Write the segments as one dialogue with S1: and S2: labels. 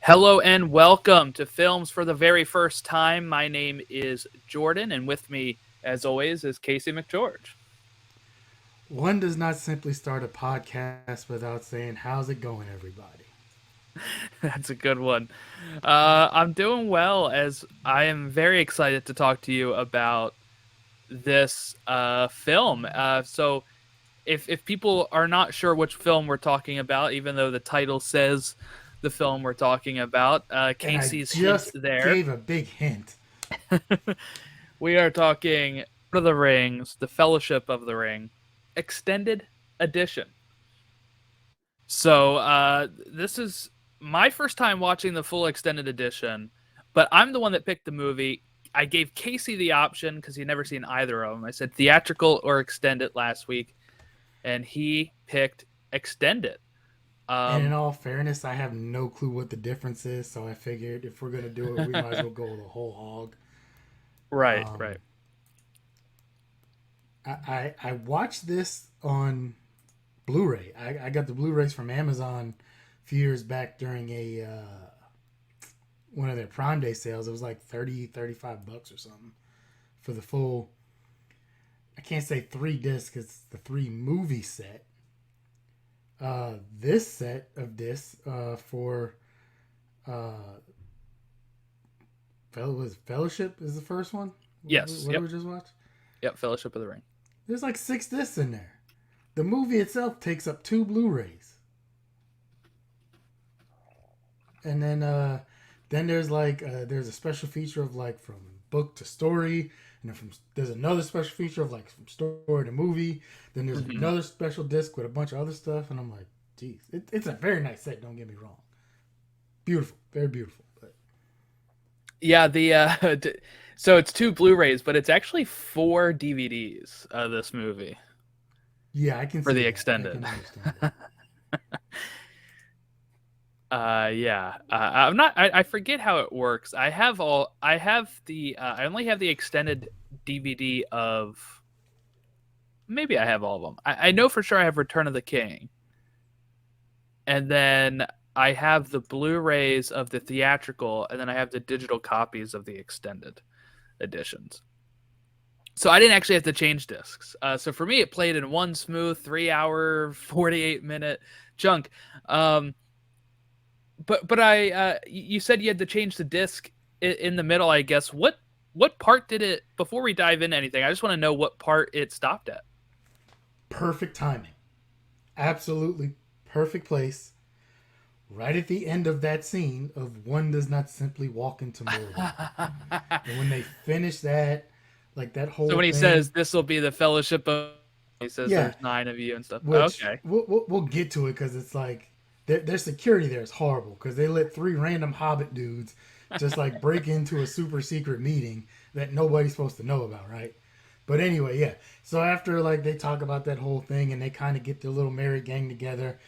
S1: Hello and welcome to Films for the Very First Time. My name is Jordan, and with me, as always, is Casey McGeorge.
S2: One does not simply start a podcast without saying, "How's it going, everybody?"
S1: That's a good one. I'm doing well, as I am very excited to talk to you about this film. If people are not sure which film we're talking about, even though the title says the film we're talking about,
S2: And I
S1: Casey's hint
S2: just
S1: there.
S2: gave a big hint.
S1: We are talking Lord of the Rings, The Fellowship of the Ring, extended edition. This is my first time watching the full extended edition, but I'm the one that picked the movie. I gave Casey the option because he'd never seen either of them. I said theatrical or extended last week, and he picked extended.
S2: And in
S1: Um,
S2: all fairness, I have no clue what the difference is, so I figured if we're gonna do it, we might as well go the whole hog.
S1: right, right.
S2: Um, I watched this on Blu-ray. I got the Blu-rays from Amazon a few years back during a one of their Prime Day sales. It was like 30, 35 bucks or something for the full. I can't say three discs. It's the three movie set. This set of discs for uh, was Fellowship is the first one.
S1: Yes,
S2: What did
S1: yep,
S2: we just watch?
S1: yep. Fellowship of the Ring.
S2: There's like six discs in there. The movie itself takes up two Blu-rays, and then there's a special feature of like from book to story, and then there's another special feature of like from story to movie. Then there's
S1: Mm-hmm.
S2: another special disc with a bunch of other stuff, and I'm like, geez, it's a very nice set. Don't get me wrong, beautiful, very beautiful. But
S1: Yeah, so it's two Blu-rays, but it's actually four DVDs of this movie
S2: yeah, I can
S1: for
S2: see
S1: the
S2: that. I
S1: extended.
S2: can understand that.
S1: Yeah, I'm not. I forget how it works. I have all. I have the. I only have the extended DVD of. Maybe I have all of them. I know for sure I have Return of the King, and then I have the Blu-rays of the theatrical, and then I have the digital copies of the extended editions. So I didn't actually have to change discs. So for me, it played in one smooth 3 hour, 48 minute chunk. Um, but you said you had to change the disc in the middle. I guess what part did it? Before we dive into anything, I just want to know what part it stopped at.
S2: Perfect timing, absolutely perfect place. Right at the end of that scene of one does not simply walk into Mordor, and when they finish that, like that
S1: So
S2: whole
S1: when he says
S2: thing,
S1: this will be the fellowship of, he says
S2: yeah,
S1: there's nine of you and stuff.
S2: which
S1: Okay.
S2: we'll get to it because it's like their security there is horrible because they let three random Hobbit dudes just like break into a super secret meeting that nobody's supposed to know about, right? But anyway, yeah. So after like they talk about that whole thing and they kind of get their little merry gang together,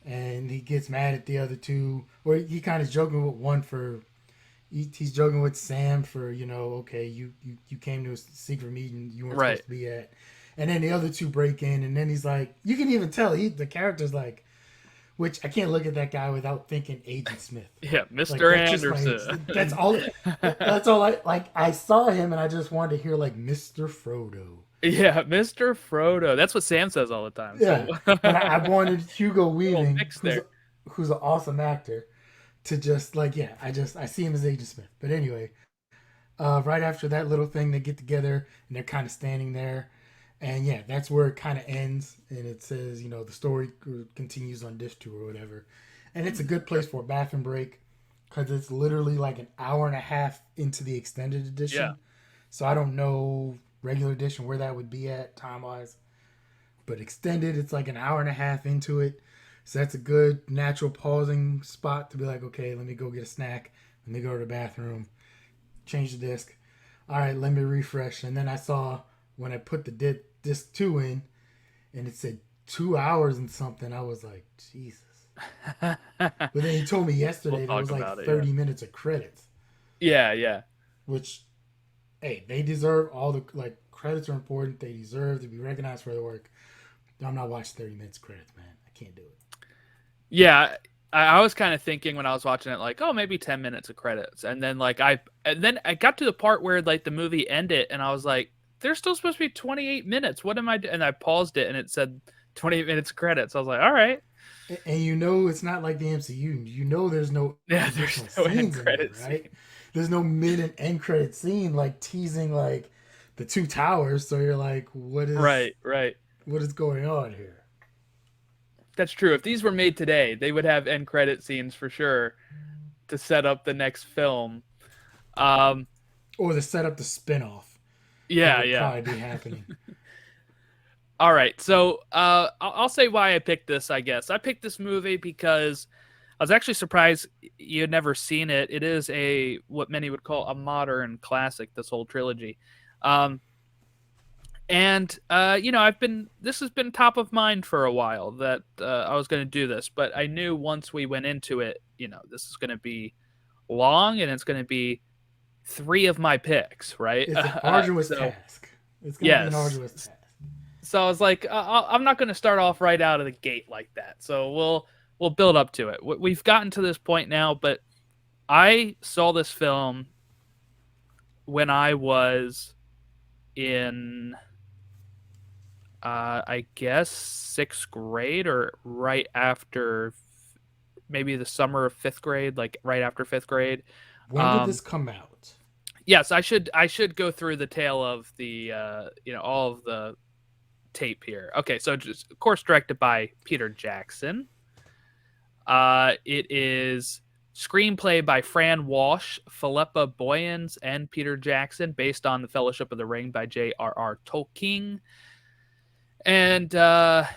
S2: and he gets mad at the other two, or he kind of joking with one for he's joking with Sam for okay, you came to a secret meeting you weren't
S1: Right.
S2: supposed to be at, and then the other two break in, and then he's like, you can even tell the character's like, which I can't look at that guy without thinking Agent Smith.
S1: Yeah,
S2: Like
S1: Mr.
S2: that's just my that's
S1: Anderson.
S2: all that's all I like. I saw him and I just wanted to hear like Mr. Frodo.
S1: Yeah, Mr. Frodo. That's what Sam says all the time. So
S2: Yeah, but I wanted Hugo
S1: little
S2: Weaving,
S1: mix there.
S2: who's an awesome actor, to just like yeah, I see him as Agent Smith. But anyway, right after that little thing, they get together and they're kind of standing there, and yeah, that's where it kind of ends, and it says the story continues on disc two or whatever, and it's a good place for a bathroom break because it's literally like an hour and a half into the extended
S1: Yeah.
S2: edition, so I don't know regular edition where that would be at time wise, but extended it's like an hour and a half into it. So that's a good natural pausing spot to be like, okay, let me go get a snack. Let me go to the bathroom, change the disc. All right, let me refresh. And then I saw when I put the disc two in, and it said 2 hours and something. I was like, Jesus. But then he told me
S1: We'll
S2: yesterday there
S1: talk
S2: was like
S1: about it. Yeah.
S2: 30 minutes of credits,
S1: Yeah. Yeah.
S2: which hey, they deserve all the like credits are important. They deserve to be recognized for their work. I'm not watching 30 minutes credits, man. I can't do it.
S1: Yeah. I was kind of thinking when I was watching it, like, oh, maybe 10 minutes of credits, and then I got to the part where like the movie ended, and I was like, there's still supposed to be 28 minutes. What am I doing? And I paused it, and it said 28 minutes of credits. I was like, all right,
S2: And you know it's not like the MCU. You know there's no
S1: yeah, there's
S2: additional
S1: no end
S2: scenes in there,
S1: credit
S2: right?
S1: scene.
S2: There's no mid and end credit scene like teasing like the two towers. So you're like,
S1: Right, right.
S2: what is going on here?
S1: That's true. If these were made today, they would have end credit scenes for sure to set up the next film. Um,
S2: Or to set up the spinoff that
S1: yeah,
S2: would
S1: yeah.
S2: probably be happening.
S1: All right, so I'll say why I picked this. I guess I picked this movie because I was actually surprised you had never seen it. It is a what many would call a modern classic. This whole trilogy, um, and I've been this has been top of mind for a while that I was going to do this, but I knew once we went into it, this is going to be long and it's going to be three of my picks, right?
S2: It's an arduous
S1: So
S2: task. It's going to be an
S1: yes,
S2: arduous task.
S1: so I was like, I'm not going to start off right out of the gate like that. So we'll build up to it. We've gotten to this point now, but I saw this film when I was in, I guess, sixth grade or right after, maybe the summer of fifth grade, like right after fifth grade.
S2: When did this come out?
S1: Yes, I should go through the tale of the all of the tape here. Okay, so just of course directed by Peter Jackson. It is screenplay by Fran Walsh, Philippa Boyens, and Peter Jackson, based on The Fellowship of the Ring by J.R.R. Tolkien. And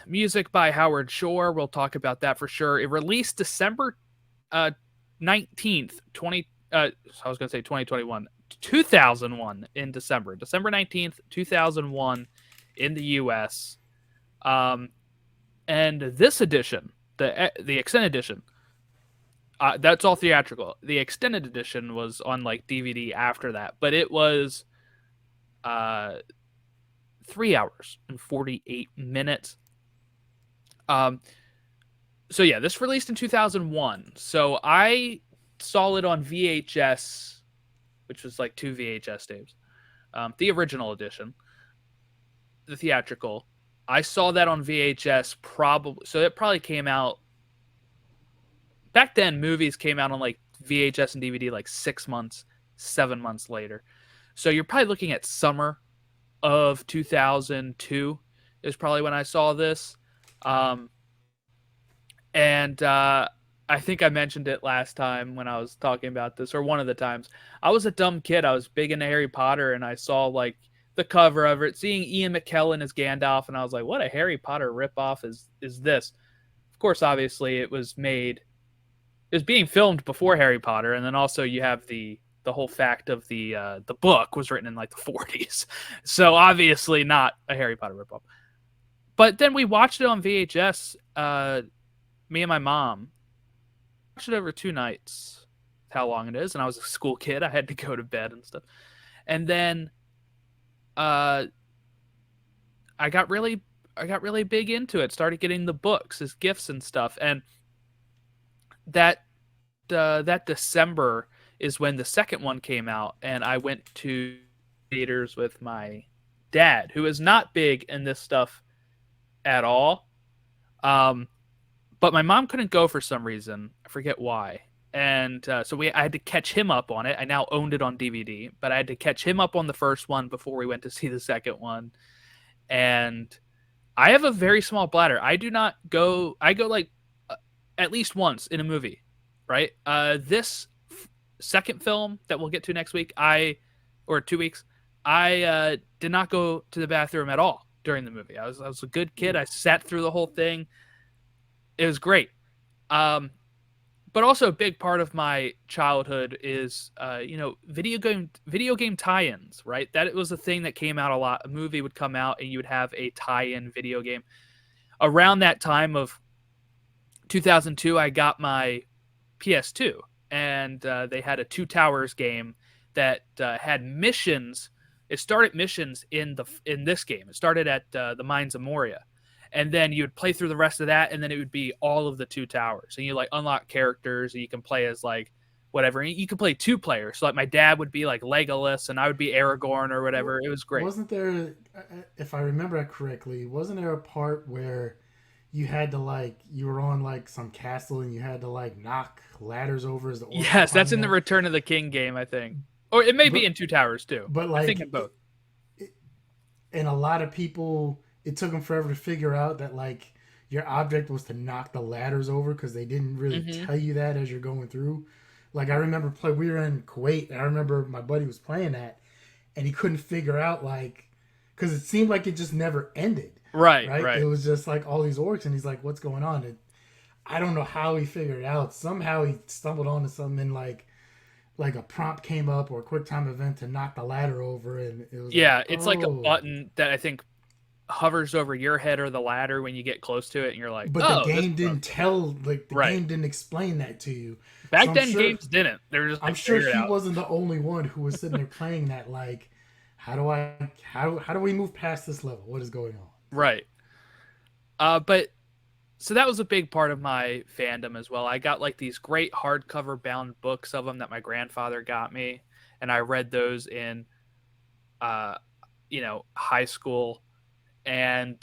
S1: music by Howard Shore. We'll talk about that for sure. It released December 19th, 20. I was going to say 2021. 2001 in December. December 19th, 2001 in the US. And this edition, the extended edition, that's all theatrical. The extended edition was on like DVD after that, but it was 3 hours and 48 minutes. So yeah, this released in 2001. So I saw it on VHS, which was like 2 VHS tapes. The original edition, the theatrical. I saw that on VHS probably. So it probably came out back then. Movies came out on like VHS and DVD like 6 months, 7 months later. So you're probably looking at summer of 2002 is probably when I saw this. And I think I mentioned it last time when I was talking about this, or one of the times. I was a dumb kid. I was big into Harry Potter, and I saw like the cover of it, seeing Ian McKellen as Gandalf, and I was like, "What a Harry Potter ripoff is this?" Of course, obviously, it was being filmed before Harry Potter, and then also you have the whole fact of the book was written in like the 40s, so obviously not a Harry Potter ripoff. But then we watched it on VHS. Me and my mom watched it over 2 nights. How long it is, and I was a school kid. I had to go to bed and stuff. And then, I got really big into it. Started getting the books as gifts and stuff. And that December is when the second one came out, and I went to theaters with my dad, who is not big in this stuff at all. But my mom couldn't go for some reason. I forget why. And so I had to catch him up on it. I now owned it on DVD, but I had to catch him up on the first one before we went to see the second one. And I have a very small bladder. I go like at least once in a movie, right? This second film that we'll get to next week, or 2 weeks, I did not go to the bathroom at all during the movie. I was a good kid. I sat through the whole thing. It was great. But also a big part of my childhood is, video game tie-ins, right? That was a thing that came out a lot. A movie would come out and you would have a tie-in video game. Around that time of 2002, I got my PS2, and they had a Two Towers game that had missions. It started missions in this game. It started at the Mines of Moria. and then you would play through the rest of that, and then it would be all of the Two Towers, and you like unlock characters, and you can play as like whatever. And you could play two players, so like my dad would be like Legolas, and I would be Aragorn or whatever. It was great.
S2: Wasn't there, if I remember it correctly, wasn't there a part where you had to like you were on like some castle and you had to like knock ladders over as the orcs were
S1: Yes, that's
S2: climbing
S1: in the
S2: up?
S1: Return of the King game, I think, or it may be
S2: But
S1: in Two Towers too.
S2: but
S1: I think
S2: like
S1: in both.
S2: it, and a lot of people, it took them forever to figure out that like your object was to knock the ladders over because they didn't really
S1: Hmm.
S2: tell you that as you're going through. Like I remember we were in Kuwait and I remember my buddy was playing that and he couldn't figure out like because it seemed like it just never ended.
S1: Right,
S2: Right? It
S1: right.
S2: was just like all these orcs and he's like, "What's going on?" And I don't know how he figured it out. Somehow he stumbled onto something and like a prompt came up or a quick time event to knock the ladder over and it was like,
S1: Yeah, it's like a
S2: "Oh."
S1: button that I think hovers over your head or the ladder when you get close to it, and you're like,
S2: But the
S1: "Oh, this
S2: game didn't
S1: process."
S2: tell, like the
S1: Right.
S2: game didn't explain that to you. So
S1: Back then, games didn't. They were just
S2: I'm
S1: like,
S2: sure
S1: figure it
S2: he
S1: out.
S2: wasn't the only one who was sitting there playing that. Like, how do we move past this level? What is going on?
S1: Right. But so that was a big part of my fandom as well. I got like these great hardcover bound books of them that my grandfather got me, and I read those in, uh, high school. And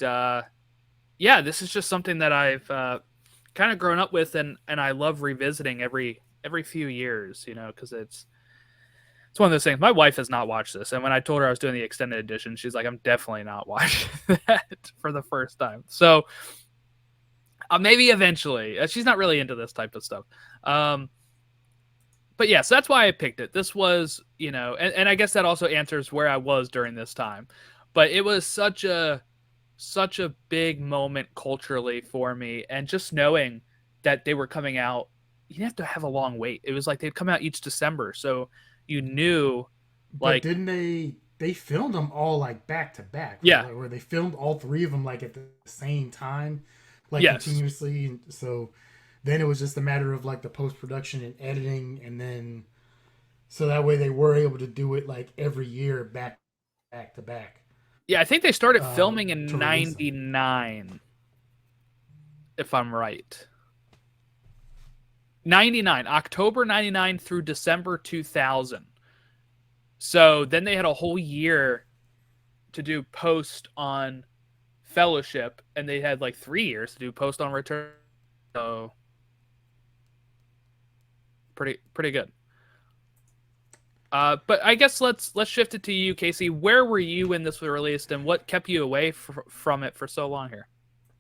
S1: yeah, this is just something that I've kind of grown up with, and I love revisiting every few years, because it's one of those things. My wife has not watched this, and when I told her I was doing the extended edition, she's like, "I'm definitely not watching that for the first time." So maybe eventually. She's not really into this type of stuff. Um, but yeah, so that's why I picked it. This was, and I guess that also answers where I was during this time. But it was such a big moment culturally for me, and just knowing that they were coming out, you didn't have to have a long wait. It was like they'd come out each December, so you knew,
S2: But
S1: like,
S2: didn't they filmed them all like back to back, right?
S1: yeah,
S2: Like where they filmed all three of them like at the same time, like
S1: yes,
S2: continuously. So then it was just a matter of like the post production and editing, and then so that way they were able to do it like every year back to back
S1: yeah. I think they started filming in
S2: to release them.
S1: '99, if I'm right. 99, October 99 through December 2000. So then they had a whole year to do post on Fellowship, and they had like 3 years to do post on Return. So pretty good. But I guess let's shift it to you, Casey. Where were you when this was released, and what kept you away from it for so long here?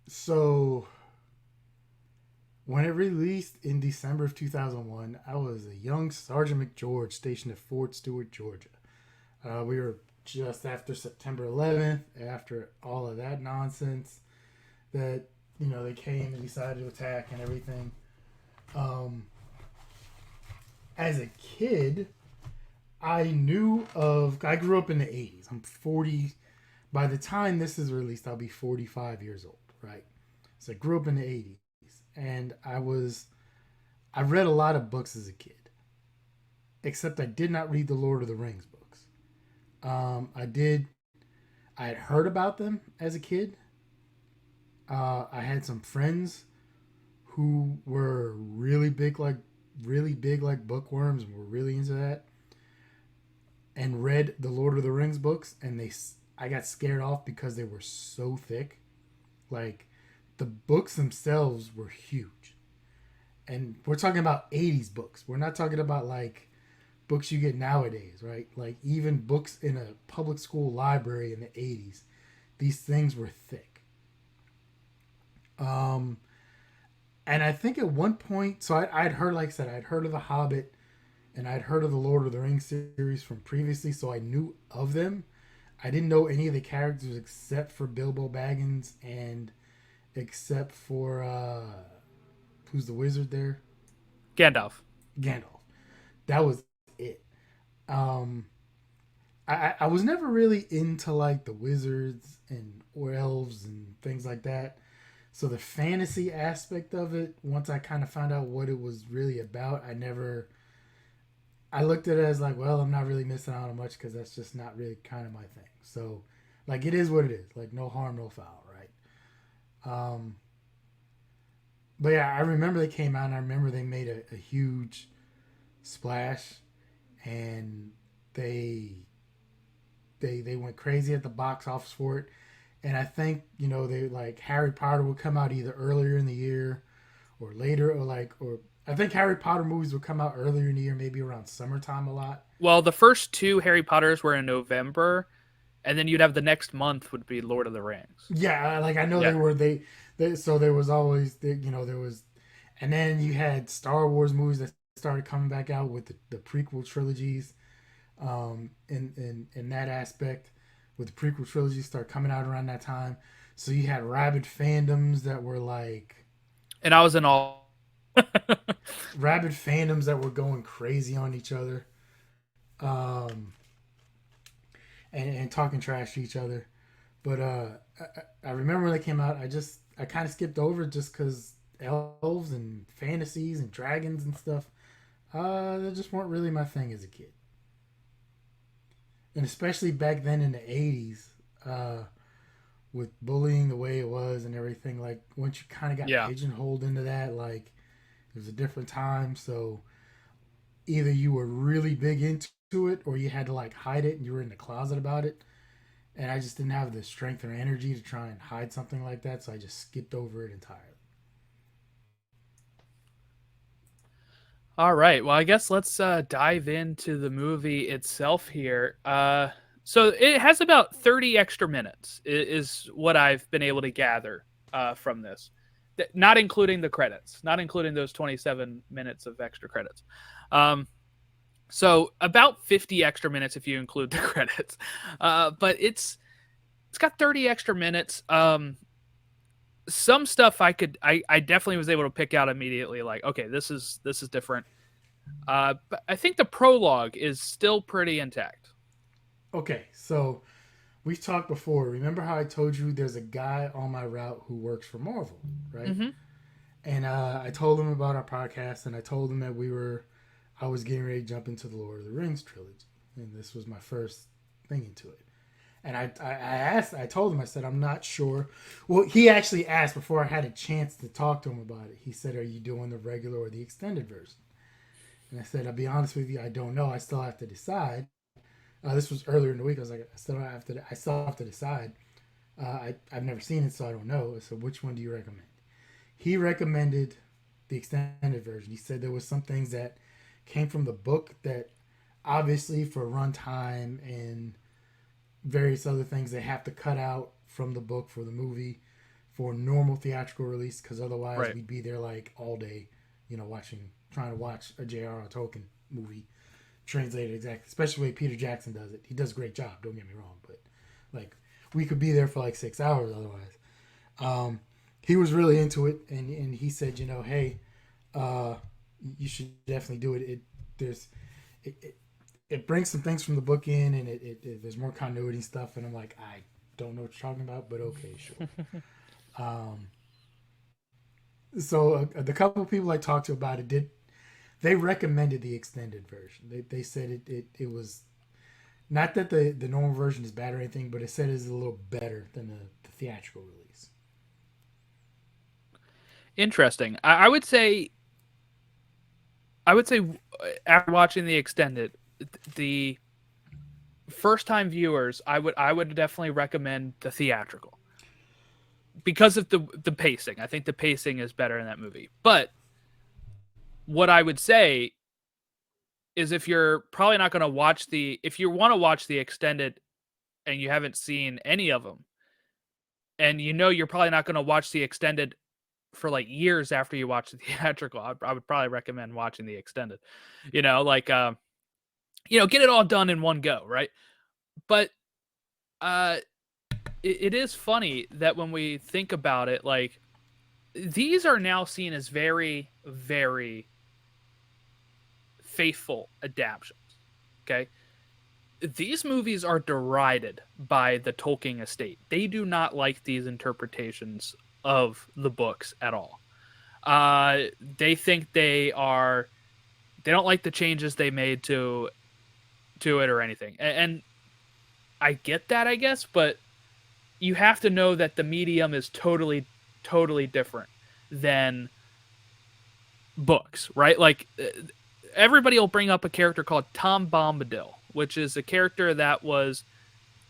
S2: So when it released in December of 2001, I was a young Sergeant McGeorge stationed at Fort Stewart, Georgia. We were just after September 11th, after all of that nonsense that, they came and decided to attack and everything. Um, as a kid, I grew up in the 80s. I'm 40. By the time this is released, I'll be 45 years old, right? So I grew up in the 80s. And I read a lot of books as a kid, except I did not read the Lord of the Rings books. I had heard about them as a kid. I had some friends who were really big like bookworms and were really into that, and read the Lord of the Rings books, and I got scared off because they were so thick. Like the books themselves were huge, and we're talking about 80s books. We're not talking about like books you get nowadays, right? Like even books in a public school library in the 80s, these things were thick. Um, and I think at one point, so I'd heard, like I said, I'd heard of The Hobbit and I'd heard of the Lord of the Rings series from previously, so I knew of them. I didn't know any of the characters except for Bilbo Baggins and except for who's the wizard there?
S1: Gandalf.
S2: Gandalf. That was it. Um, I was never really into like the wizards and or elves and things like that. So the fantasy aspect of it, once I kind of found out what it was really about, I looked at it as like, well, I'm not really missing out on much because that's just not really kind of my thing. So, like, it is what it is. Like, no harm, no foul, right? Um, but yeah, I remember they came out, and I remember they made a huge splash, and they they went crazy at the box office for it. And I think they like Harry Potter would come out either earlier in the year or later, or I think Harry Potter movies would come out earlier in the year, maybe around summertime a lot.
S1: Well, the first two Harry Potters were in November, and then you'd have the next month would be Lord of the Rings.
S2: Yeah, like I know
S1: Yeah.
S2: they so there was always there was, and then you had Star Wars movies that started coming back out with the prequel trilogies. In that aspect, with the prequel trilogy start coming out around that time, so you had rabid fandoms that were like
S1: And I was in all.
S2: rabid fandoms that were going crazy on each other, um, and talking trash to each other. But I remember when they came out, I kind of skipped over it just because elves and fantasies and dragons and stuff, they just weren't really my thing as a kid. And especially back then in the '80s, uh, with bullying the way it was and everything. Like once you kind of got
S1: Yeah.
S2: pigeonholed into that, like it was a different time. So either you were really big into it, or you had to like hide it and you were in the closet about it. And I just didn't have the strength or energy to try and hide something like that, so I just skipped over it entirely.
S1: All right. Well, I guess let's dive into the movie itself here. So it has about 30 extra minutes, is what I've been able to gather from this. Not including the credits, not including those 27 minutes of extra credits. Um, so about 50 extra minutes if you include the credits. But it's got 30 extra minutes. Some stuff I definitely was able to pick out immediately. Like, okay, this is different. But I think the prologue is still pretty intact.
S2: Okay, so we've talked before. Remember how I told you there's a guy on my route who works for Marvel, right?
S1: Mm-hmm.
S2: And I told him about our podcast, and I told him that I was getting ready to jump into the Lord of the Rings trilogy, and this was my first thing into it. And I told him, I said, I'm not sure. Well, he actually asked before I had a chance to talk to him about it. He said, are you doing the regular or the extended version? And I said, I'll be honest with you, I don't know. I still have to decide. This was earlier in the week. I was like, I still have to decide. I've never seen it, so I don't know. So which one do you recommend? He recommended the extended version. He said there was some things that came from the book that obviously for runtime and various other things they have to cut out from the book for the movie for normal theatrical release, because otherwise
S1: Right.
S2: we'd be there like all day, trying to watch a J.R.R. Tolkien movie translated exactly, especially the way Peter Jackson does it. He does a great job, don't get me wrong, but like we could be there for like 6 hours otherwise. He was really into it, and he said, hey, uh, you should definitely do it. There's it, it, it brings some things from the book in, and there's more continuity stuff. And I'm like, I don't know what you're talking about, but okay, sure. Um, so the couple of people I talked to about it they recommended the extended version. They said it was not that the normal version is bad or anything, but it said it's a little better than the theatrical release.
S1: Interesting. I would say after watching the extended, the first time viewers, I would definitely recommend the theatrical because of the pacing. I think the pacing is better in that movie. But what I would say is if you're probably not going to watch if you want to watch the extended and you haven't seen any of them, and you're probably not going to watch the extended for like years after you watch the theatrical, I would probably recommend watching the extended. Like get it all done in one go, right? But uh, it is funny that when we think about it, like these are now seen as very, very faithful adaptations. Okay, these movies are derided by the Tolkien estate. They do not like these interpretations of the books at all. They think they don't like the changes they made to it or anything. And I get that, I guess, but you have to know that the medium is totally totally different than books, right? Like everybody will bring up a character called Tom Bombadil, which is a character that was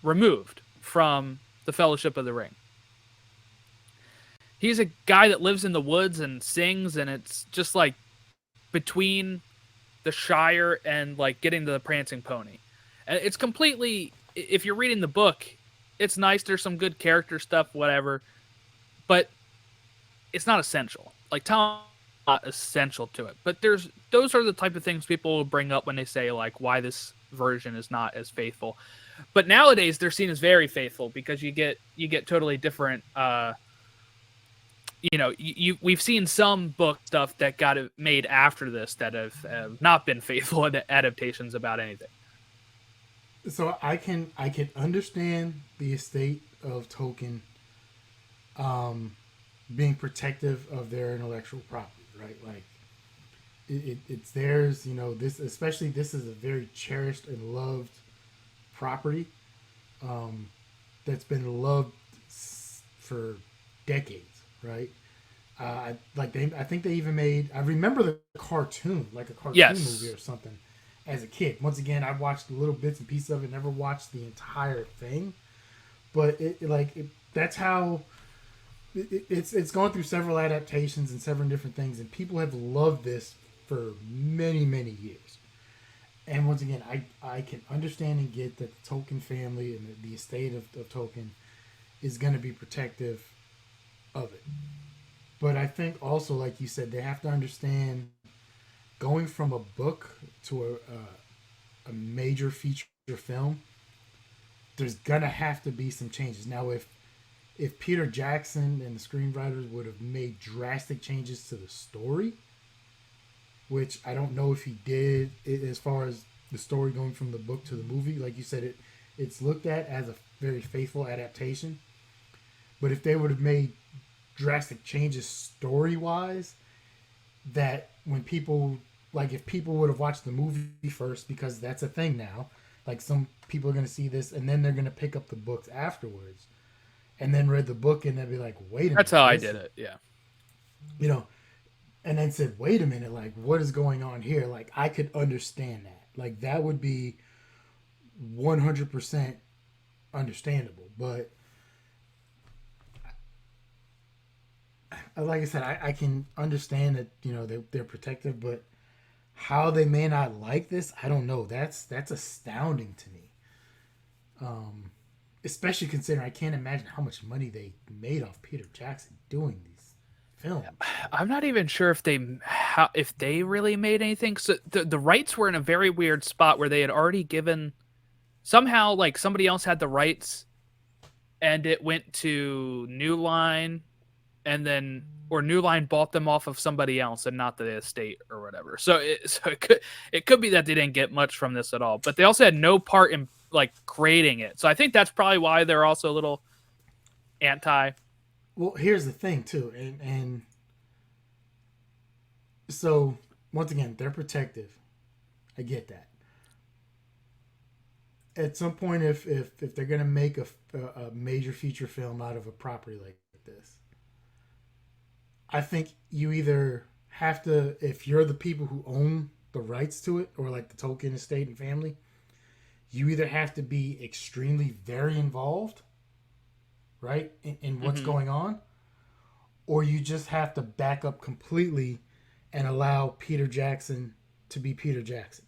S1: removed from the Fellowship of the Ring. He's a guy that lives in the woods and sings, and it's just like between the Shire and like getting to the Prancing Pony. And it's completely, if you're reading the book, it's nice. There's some good character stuff, whatever, but it's not essential. Like Tom, not essential to it. But those are the type of things people will bring up when they say like why this version is not as faithful. But nowadays they're seen as very faithful because you get totally different. We've seen some book stuff that got made after this that have not been faithful adaptations about anything.
S2: So I can understand the estate of Tolkien being protective of their intellectual property, right? Like it's theirs. This especially this is a very cherished and loved property that's been loved for decades, right? I think they even made. I remember the cartoon, like a cartoon
S1: Yes.
S2: movie or something, as a kid. Once again, I watched little bits and pieces of it. Never watched the entire thing, but that's how it's gone through several adaptations and several different things, and people have loved this for many years. And once again, I can understand and get that the Tolkien family and the estate of Tolkien is going to be protective of it. But I think also, like you said, they have to understand going from a book to a major feature film. There's gonna have to be some changes. Now, if Peter Jackson and the screenwriters would have made drastic changes to the story, which I don't know if he did, as far as the story going from the book to the movie, like you said, it's looked at as a very faithful adaptation. But if they would have made drastic changes story wise, that when people if people would have watched the movie first, because that's a thing now, like some people are going to see this and then they're going to pick up the books afterwards and then read the book and they'll be like, wait a minute,
S1: That's how I did it. Yeah.
S2: And then said, wait a minute, like what is going on here? Like I could understand that. Like that would be 100% understandable. But like I said, I can understand that they're protective, but how they may not like this, I don't know. That's astounding to me. Especially considering I can't imagine how much money they made off Peter Jackson doing these films.
S1: I'm not even sure if they really made anything. So the rights were in a very weird spot where they had already given somehow like somebody else had the rights, and it went to New Line, and then or New Line bought them off of somebody else and not the estate or whatever. So it could be that they didn't get much from this at all, but they also had no part in like creating it. So I think that's probably why they're also a little anti.
S2: Well, here's the thing too, and so once again, they're protective. I get that. At some point, if they're gonna make a major feature film out of a property like this, I think you either have to, if you're the people who own the rights to it, or like the Tolkien estate and family, you either have to be extremely very involved, right, in what's going on, or you just have to back up completely and allow Peter Jackson to be Peter Jackson.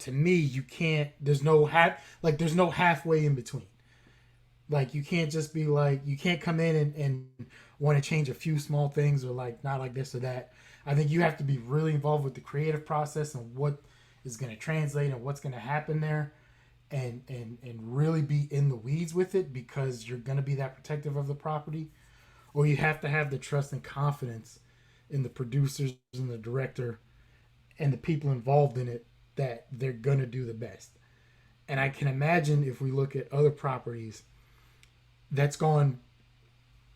S2: To me, you can't. There's no halfway in between. Like you can't just be like, you can't come in and want to change a few small things or like not like this or that. I think you have to be really involved with the creative process and what is going to translate and what's going to happen there, and really be in the weeds with it, because you're going to be that protective of the property. Or you have to have the trust and confidence in the producers and the director and the people involved in it that they're going to do the best. And I can imagine if we look at other properties, that's gone.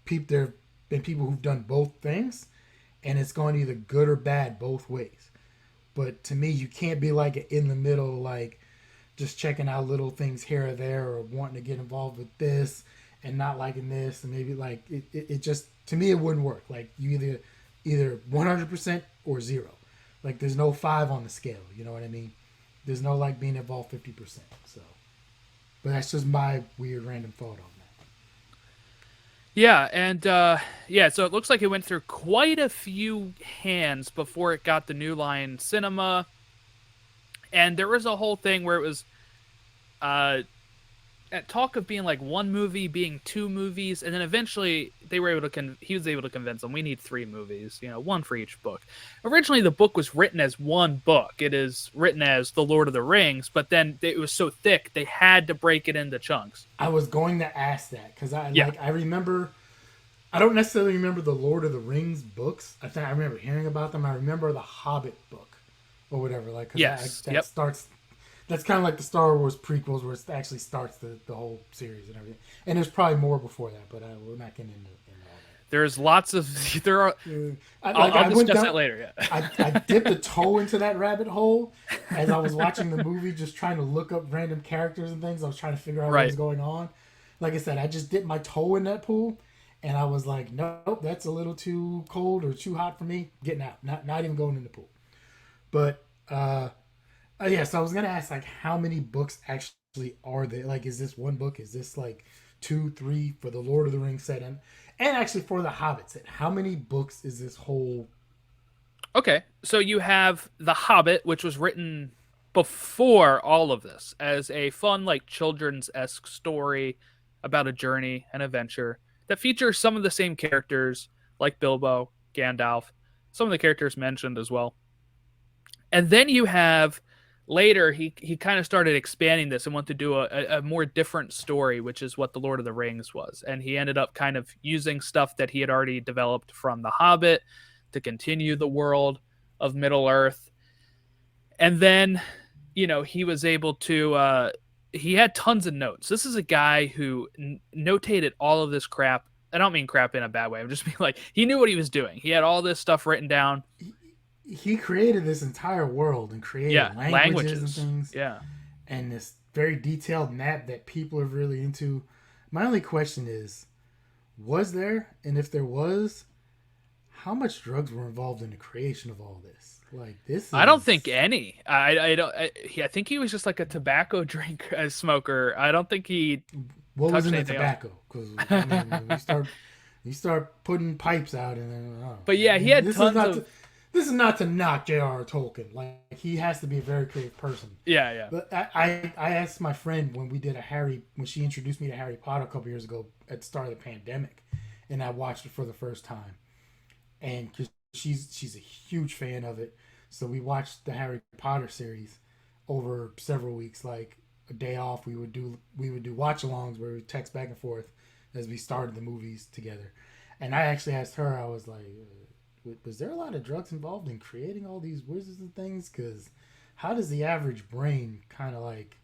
S2: There have been people who've done both things, and it's gone either good or bad both ways. But to me, you can't be like in the middle, like just checking out little things here or there, or wanting to get involved with this and not liking this, and maybe like it just to me it wouldn't work. Like you either 100% or zero. Like there's no five on the scale. You know what I mean? There's no like being involved 50%. So, but that's just my weird random thought on that.
S1: Yeah, and yeah, so it looks like it went through quite a few hands before it got the New Line Cinema, and there was a whole thing where it was uh at talk of being like one movie being two movies, and then eventually they were able to he was able to convince them we need three movies, one for each book. Originally the book was written as one book. It is written as The Lord of the Rings, but then it was so thick they had to break it into chunks.
S2: I was going to ask that because
S1: Yeah.
S2: I remember. I don't necessarily remember the Lord of the Rings books. I think I remember hearing about them. I remember the Hobbit book or whatever. Like, cause
S1: Yes.
S2: that starts. That's kind of like the Star Wars prequels, where it actually starts the whole series and everything. And there's probably more before that, but we're not getting into all that.
S1: There's lots of there are. I'll discuss that later. Yeah.
S2: I dipped a toe into that rabbit hole as I was watching the movie, just trying to look up random characters and things. I was trying to figure out what was going on. Like I said, I just dipped my toe in that pool, and I was like, nope, that's a little too cold or too hot for me. Getting out, not even going in the pool. But yeah, so I was gonna ask like how many books actually are there? Like, is this one book? Is this like 2, 3 for the Lord of the Rings set, and actually for the Hobbit set? How many books is this whole?
S1: Okay, so you have The Hobbit, which was written before all of this as a fun, like children's-esque story about a journey and adventure that features some of the same characters, like Bilbo, Gandalf, some of the characters mentioned as well. And then you have later he kind of started expanding this and wanted to do a more different story, which is what the Lord of the Rings was. And he ended up kind of using stuff that he had already developed from The Hobbit to continue the world of Middle Earth. And then, he was able to he had tons of notes. This is a guy who notated all of this crap. I don't mean crap in a bad way. I'm just being like, he knew what he was doing. He had all this stuff written down.
S2: He created this entire world and created languages and things.
S1: Yeah.
S2: And this very detailed map that people are really into. My only question is, was there? And if there was, how much drugs were involved in the creation of all this? Like this is...
S1: I don't think any. I don't. I think he was just like a tobacco drink smoker. I don't think he.
S2: What was in the tobacco? Because I mean, you start putting pipes out, and then.
S1: But yeah, he had tons of.
S2: This is not to knock J.R.R. Tolkien. Like he has to be a very creative person.
S1: Yeah, yeah.
S2: But I asked my friend when we did when she introduced me to Harry Potter a couple years ago at the start of the pandemic, and I watched it for the first time, and she's a huge fan of it, so we watched the Harry Potter series over several weeks. Like a day off, we would do watch-alongs where we would text back and forth as we started the movies together, and I actually asked her. I was like. Was there a lot of drugs involved in creating all these wizards and things? Because how does the average brain kind of like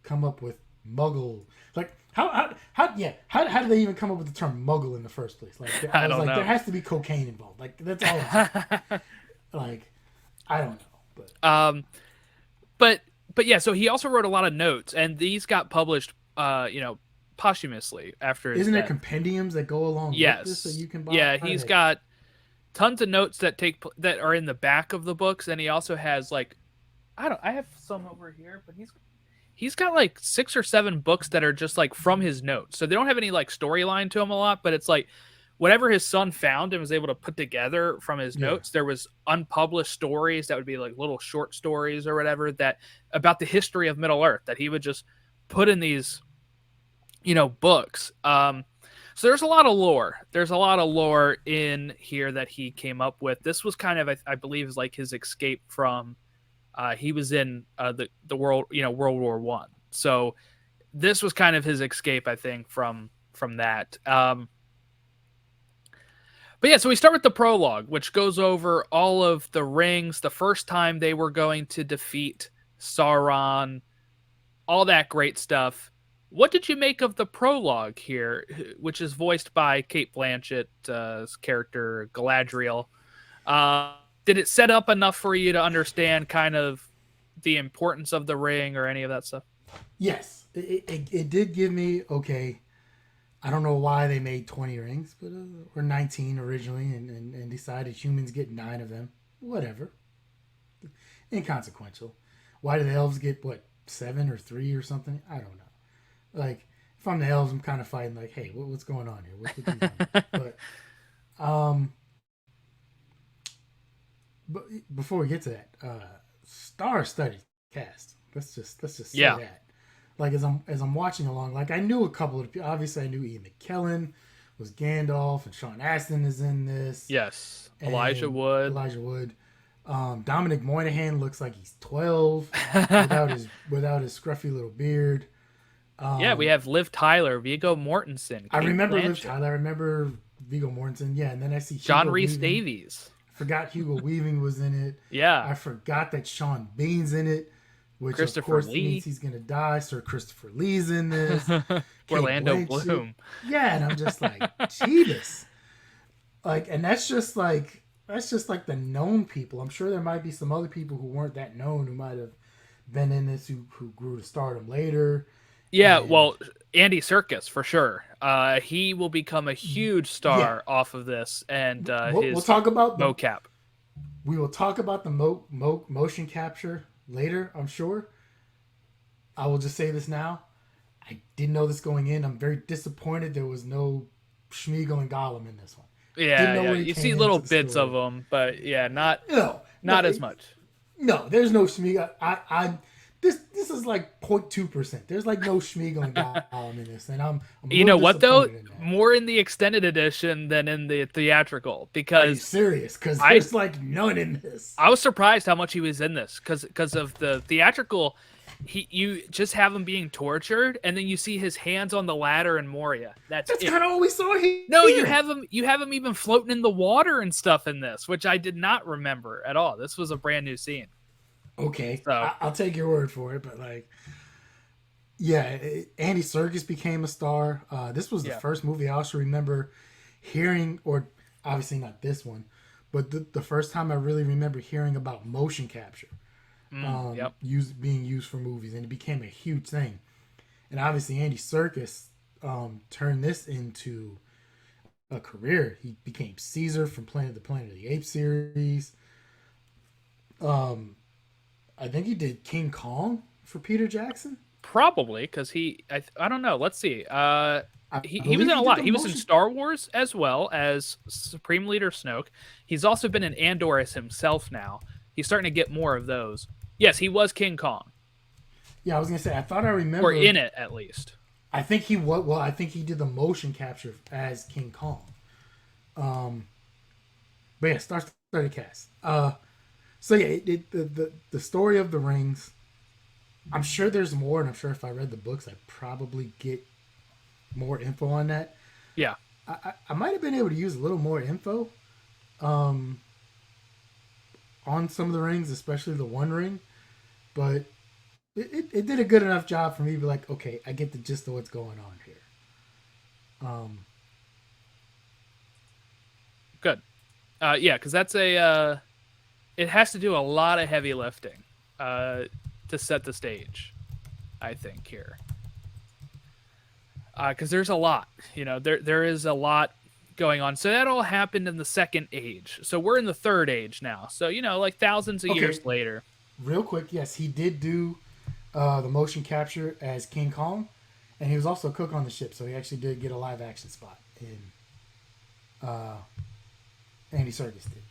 S2: come up with muggle? Like how do they even come up with the term muggle in the first place? Like I was like, know. There has to be cocaine involved. Like that's all. Like I don't know,
S1: but yeah. So he also wrote a lot of notes, and these got published, posthumously after his
S2: Isn't
S1: death.
S2: there compendiums that go along with this that you can buy?
S1: Yeah, he's got tons of notes that are in the back of the books, and he also has like I have some over here, but he's got like 6 or 7 books that are just like from his notes. So they don't have any like storyline to them a lot, but it's like whatever his son found and was able to put together from his notes. There was unpublished stories that would be like little short stories or whatever that about the history of Middle Earth that he would just put in these books. So there's a lot of lore. There's a lot of lore in here that he came up with. This was kind of, I believe, is like his escape from. He was in the world, World War I. So this was kind of his escape, I think, from that. But yeah, so we start with the prologue, which goes over all of the rings, the first time they were going to defeat Sauron, all that great stuff. What did you make of the prologue here, which is voiced by Cate Blanchett's character, Galadriel? Did it set up enough for you to understand kind of the importance of the ring or any of that stuff?
S2: Yes. It did give me, okay, I don't know why they made 20 rings, but or 19 originally, and decided humans get 9 of them. Whatever, inconsequential. Why do the elves get what 7 or 3 or something? I don't know. Like if I'm the elves, I'm kind of fighting like, hey, what's going on here? What these numbers? But um, but before we get to that, star-studded cast. Let's just say
S1: Yeah.
S2: that. Like as I'm watching along, like I knew a couple of people. Obviously, I knew Ian McKellen was Gandalf, and Sean Astin is in this,
S1: Yes. Elijah
S2: and
S1: Wood.
S2: Elijah Wood. Dominic Moynihan looks like he's 12 without his scruffy little beard.
S1: Yeah, we
S2: Um,
S1: have Liv Tyler, Viggo Mortensen,
S2: I
S1: Kate
S2: remember Liv
S1: Blanchett,
S2: Tyler. I remember Viggo Mortensen. Yeah, and then I see
S1: John
S2: Hugo
S1: Rhys
S2: Weaving.
S1: Davies.
S2: I forgot Hugo Weaving was in it.
S1: Yeah.
S2: I forgot that Sean Bean's in it, which of
S1: Christopher
S2: course means
S1: Lee.
S2: he's gonna die. Sir Christopher Lee's in this. Kate
S1: Orlando
S2: Blanchett.
S1: Bloom.
S2: Yeah, and I'm just like, Jeebus. Like, and that's just like the known people. I'm sure there might be some other people who weren't that known who might have been in this who grew to stardom later.
S1: Yeah,
S2: And
S1: well, Andy Serkis for sure. He will become a huge
S2: yeah,
S1: star off of this and
S2: we'll
S1: his
S2: talk about the
S1: mocap.
S2: we will talk about the motion capture later. I'm sure. I will just say this now. I didn't know this going in. I'm very disappointed there was no Schmeagol and Gollum in this one. Didn't
S1: Yeah,
S2: know
S1: yeah.
S2: where he
S1: You see
S2: came
S1: little
S2: into the
S1: bits of
S2: story.
S1: them, but yeah, not
S2: No, no,
S1: not as much.
S2: no. There's no Schmeagol. This is like 0.2%. There's like no Schmeagol and Gollum in this, and I'm a
S1: You
S2: little
S1: know what though?
S2: disappointed in that.
S1: More in the extended edition than in the theatrical
S2: Are you
S1: because
S2: serious? Because
S1: I
S2: there's like none in this.
S1: I was surprised how much he was in this because of the theatrical. You just have him being tortured, and then you see his hands on the ladder in Moria. That's
S2: That's
S1: it.
S2: kind of all we saw here.
S1: No, you have him even floating in the water and stuff in this, which I did not remember at all. This was a brand new scene.
S2: Okay,
S1: So
S2: I'll take your word for it, but like, yeah, Andy Serkis became a star. This was the
S1: yeah.
S2: first movie I also remember hearing, or obviously not this one, but the first time I really remember hearing about motion capture
S1: Yep.
S2: being used for movies, and it became a huge thing. And obviously, Andy Serkis turned this into a career. He became Caesar from Planet of the Apes series. Um, I think he did King Kong for Peter Jackson.
S1: Probably because I don't know. Let's see.
S2: I
S1: He was
S2: believe
S1: in a
S2: he did
S1: lot.
S2: the
S1: He was in
S2: motion.
S1: Star Wars as well as Supreme Leader Snoke. He's also been in Andor as himself now. He's starting to get more of those. Yes, he was King Kong,
S2: Yeah, I was gonna say. I thought I
S1: or
S2: remember.
S1: in it at least.
S2: I think he what? Well, I think he did the motion capture as King Kong. Um, but yeah, started cast. So yeah, the story of the rings. I'm sure there's more, and I'm sure if I read the books, I'd probably get more info on that.
S1: Yeah.
S2: I might have been able to use a little more info um, on some of the rings, especially the One Ring, but it did a good enough job for me to be like, okay, I get the gist of what's going on here. Um,
S1: Good. Yeah, because that's it has to do a lot of heavy lifting to set the stage, I think here. Because there's a lot, there is a lot going on. So that all happened in the second age. So we're in the third age now. So like thousands of
S2: okay,
S1: years later.
S2: real quick, yes, he did do the motion capture as King Kong, and he was also a cook on the ship, so he actually did get a live action spot in Andy Serkis did.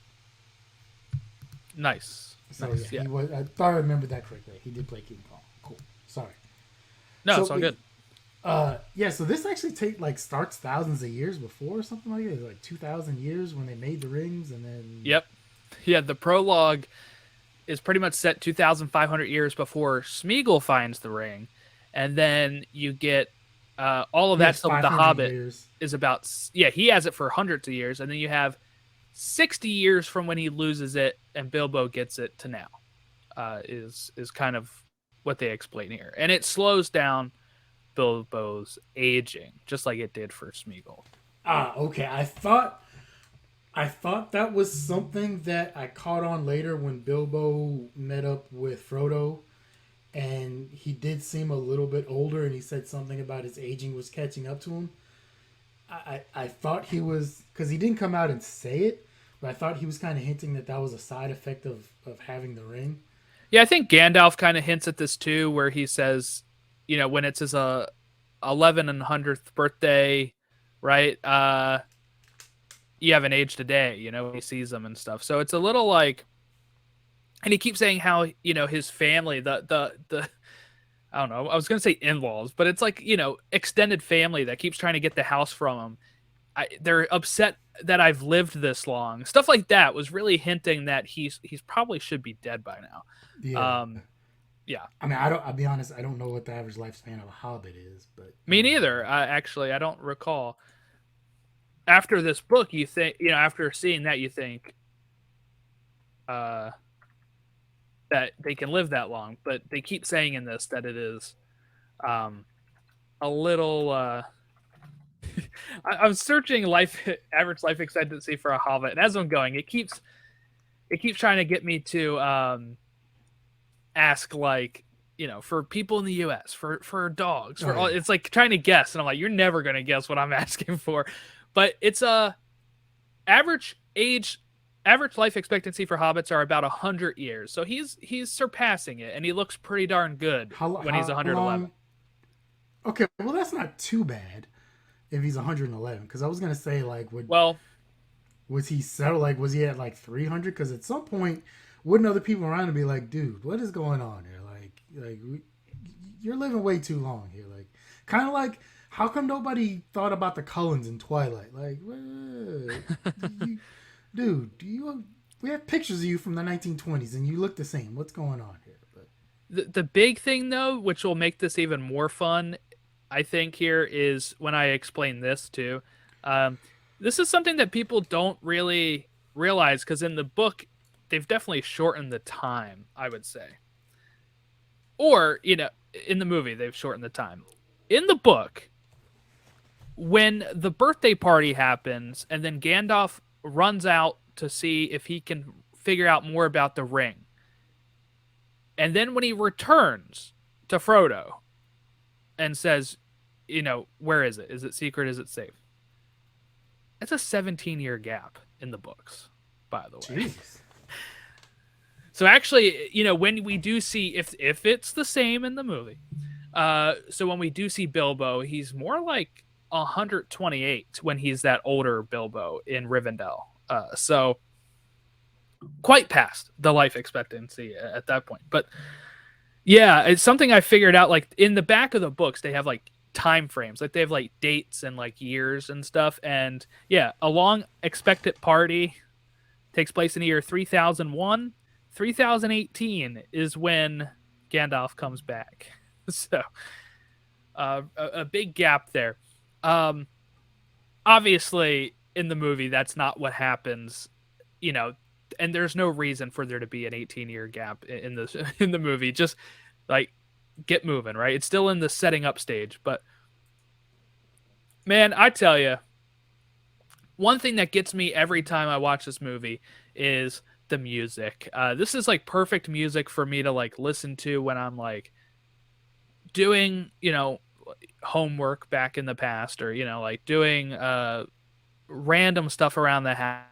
S1: Nice.
S2: So
S1: Nice.
S2: yeah,
S1: Yeah.
S2: he was. I thought I remembered that correctly. He did play King Kong. Cool. Sorry.
S1: No,
S2: So
S1: it's all good.
S2: yeah. So this actually starts thousands of years before or something like it. It's like 2,000 years when they made the rings, and then
S1: Yep. Yeah, the prologue is pretty much set 2,500 years before Smeagol finds the ring. And then you get all of
S2: he
S1: that
S2: has
S1: stuff. The
S2: 500
S1: Hobbit
S2: years.
S1: is about, yeah, he has it for hundreds of years. And then you have 60 years from when he loses it and Bilbo gets it to now, is kind of what they explain here. And it slows down Bilbo's aging, just like it did for Smeagol.
S2: Okay. I thought that was something that I caught on later when Bilbo met up with Frodo, and he did seem a little bit older, and he said something about his aging was catching up to him. I thought he was, because he didn't come out and say it, but I thought he was kind of hinting that that was a side effect of having the ring.
S1: Yeah, I think Gandalf kind of hints at this too, where he says, when it's his 1100th birthday, right? You haven't aged a day, he sees them and stuff. So it's a little like, and he keeps saying how his family, the I don't know, I was gonna say in-laws, but it's like extended family that keeps trying to get the house from him. They're upset that I've lived this long. Stuff like that was really hinting that he's probably should be dead by now.
S2: Yeah.
S1: Yeah,
S2: I mean, I don't. I'll be honest. I don't know what the average lifespan of a hobbit is, but
S1: me neither. Actually, I don't recall. After this book, you think after seeing that, you think uh, that they can live that long, but they keep saying in this that it is um, a little. I'm searching average life expectancy for a hobbit, and as I'm going, it keeps trying to get me to ask like for people in the U.S. for dogs for all. It's like trying to guess, and I'm like, you're never gonna guess what I'm asking for, but it's average age. Average life expectancy for hobbits are about 100 years, so he's surpassing it, and he looks pretty darn good when he's 111.
S2: Okay, well that's not too bad if he's 111. Because I was gonna say like,
S1: Well,
S2: was he settled? Like, was he at like 300? Because at some point, wouldn't other people around him be like, dude, what is going on here? You're living way too long here. Like, kind of like, how come nobody thought about the Cullens in Twilight? Like, dude, we have pictures of you from the 1920s and you look the same. What's going on here? But
S1: the big thing though, which will make this even more fun, I think here is when I explain this too. Um, this is something that people don't really realize because in the book, they've definitely shortened the time, I would say. Or, in the movie, they've shortened the time. In the book, when the birthday party happens and then Gandalf runs out to see if he can figure out more about the ring. And then when he returns to Frodo and says, where is it? Is it secret? Is it safe? That's a 17-year gap in the books, by the way.
S2: jeez.
S1: So actually, when we do see if it's the same in the movie, so when we do see Bilbo, he's more like 128 when he's that older Bilbo in Rivendell. So quite past the life expectancy at that point. But yeah, it's something I figured out. Like in the back of the books, they have like time frames, like they have like dates and like years and stuff. And yeah, a long expected party takes place in the year 3001. 3018 is when Gandalf comes back. So a big gap there. Obviously, in the movie, that's not what happens, and there's no reason for there to be an 18-year gap in this in the movie. Just like get moving, right? It's still in the setting up stage, but man, I tell you, one thing that gets me every time I watch this movie is the music. This is like perfect music for me to like listen to when I'm like doing, homework back in the past or, like doing random stuff around the house.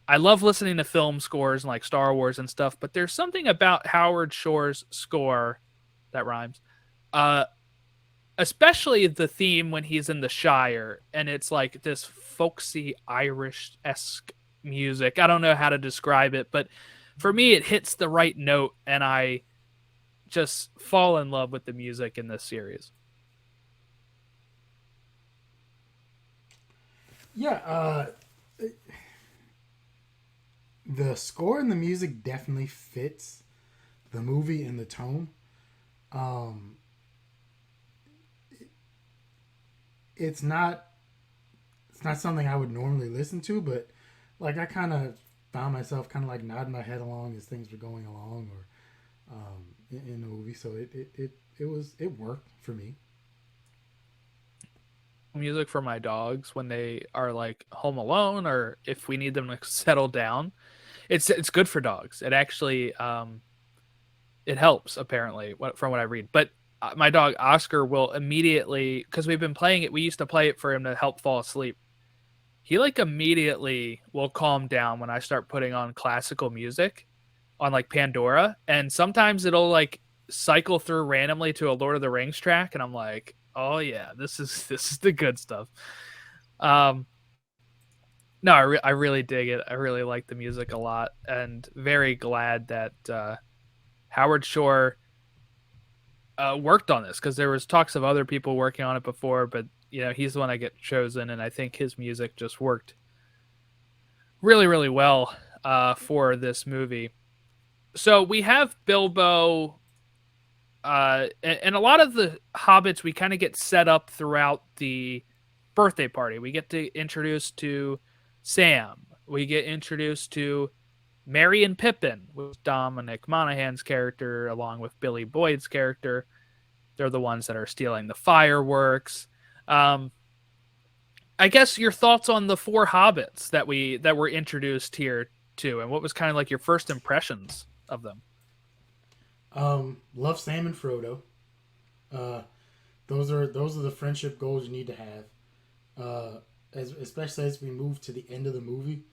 S1: I love listening to film scores and like Star Wars and stuff, but there's something about Howard Shore's score that rhymes. Especially the theme when he's in the Shire and it's like this folksy Irish-esque music. I don't know how to describe it, but for me it hits the right note and I just fall in love with the music in this series.
S2: Yeah, the score and the music definitely fits the movie and the tone. Um, it's not something I would normally listen to, but like I kind of found myself kind of like nodding my head along as things were going along, or in the movie. So it worked for me.
S1: Music for my dogs when they are like home alone or if we need them to settle down. It's good for dogs. It actually it helps apparently from what I read. But my dog Oscar will immediately, because we've been playing it. We used to play it for him to help fall asleep. He like immediately will calm down when I start putting on classical music on like Pandora, and sometimes it'll like cycle through randomly to a Lord of the Rings track, and I'm like, oh yeah, this is the good stuff. Um, no, I really dig it. I really like the music a lot, and very glad that Howard Shore worked on this, because there was talks of other people working on it before, but he's the one that get chosen, and I think his music just worked really, really well for this movie. So we have Bilbo, and a lot of the hobbits we kind of get set up throughout the birthday party. We get to introduce to Sam. We get introduced to Merry and Pippin, with Dominic Monaghan's character along with Billy Boyd's character. They're the ones that are stealing the fireworks. I guess your thoughts on the four hobbits that were introduced here too, and what was kind of like your first impressions of them?
S2: Love Sam and Frodo. Uh, those are the friendship goals you need to have. Especially as we move to the end of the movie,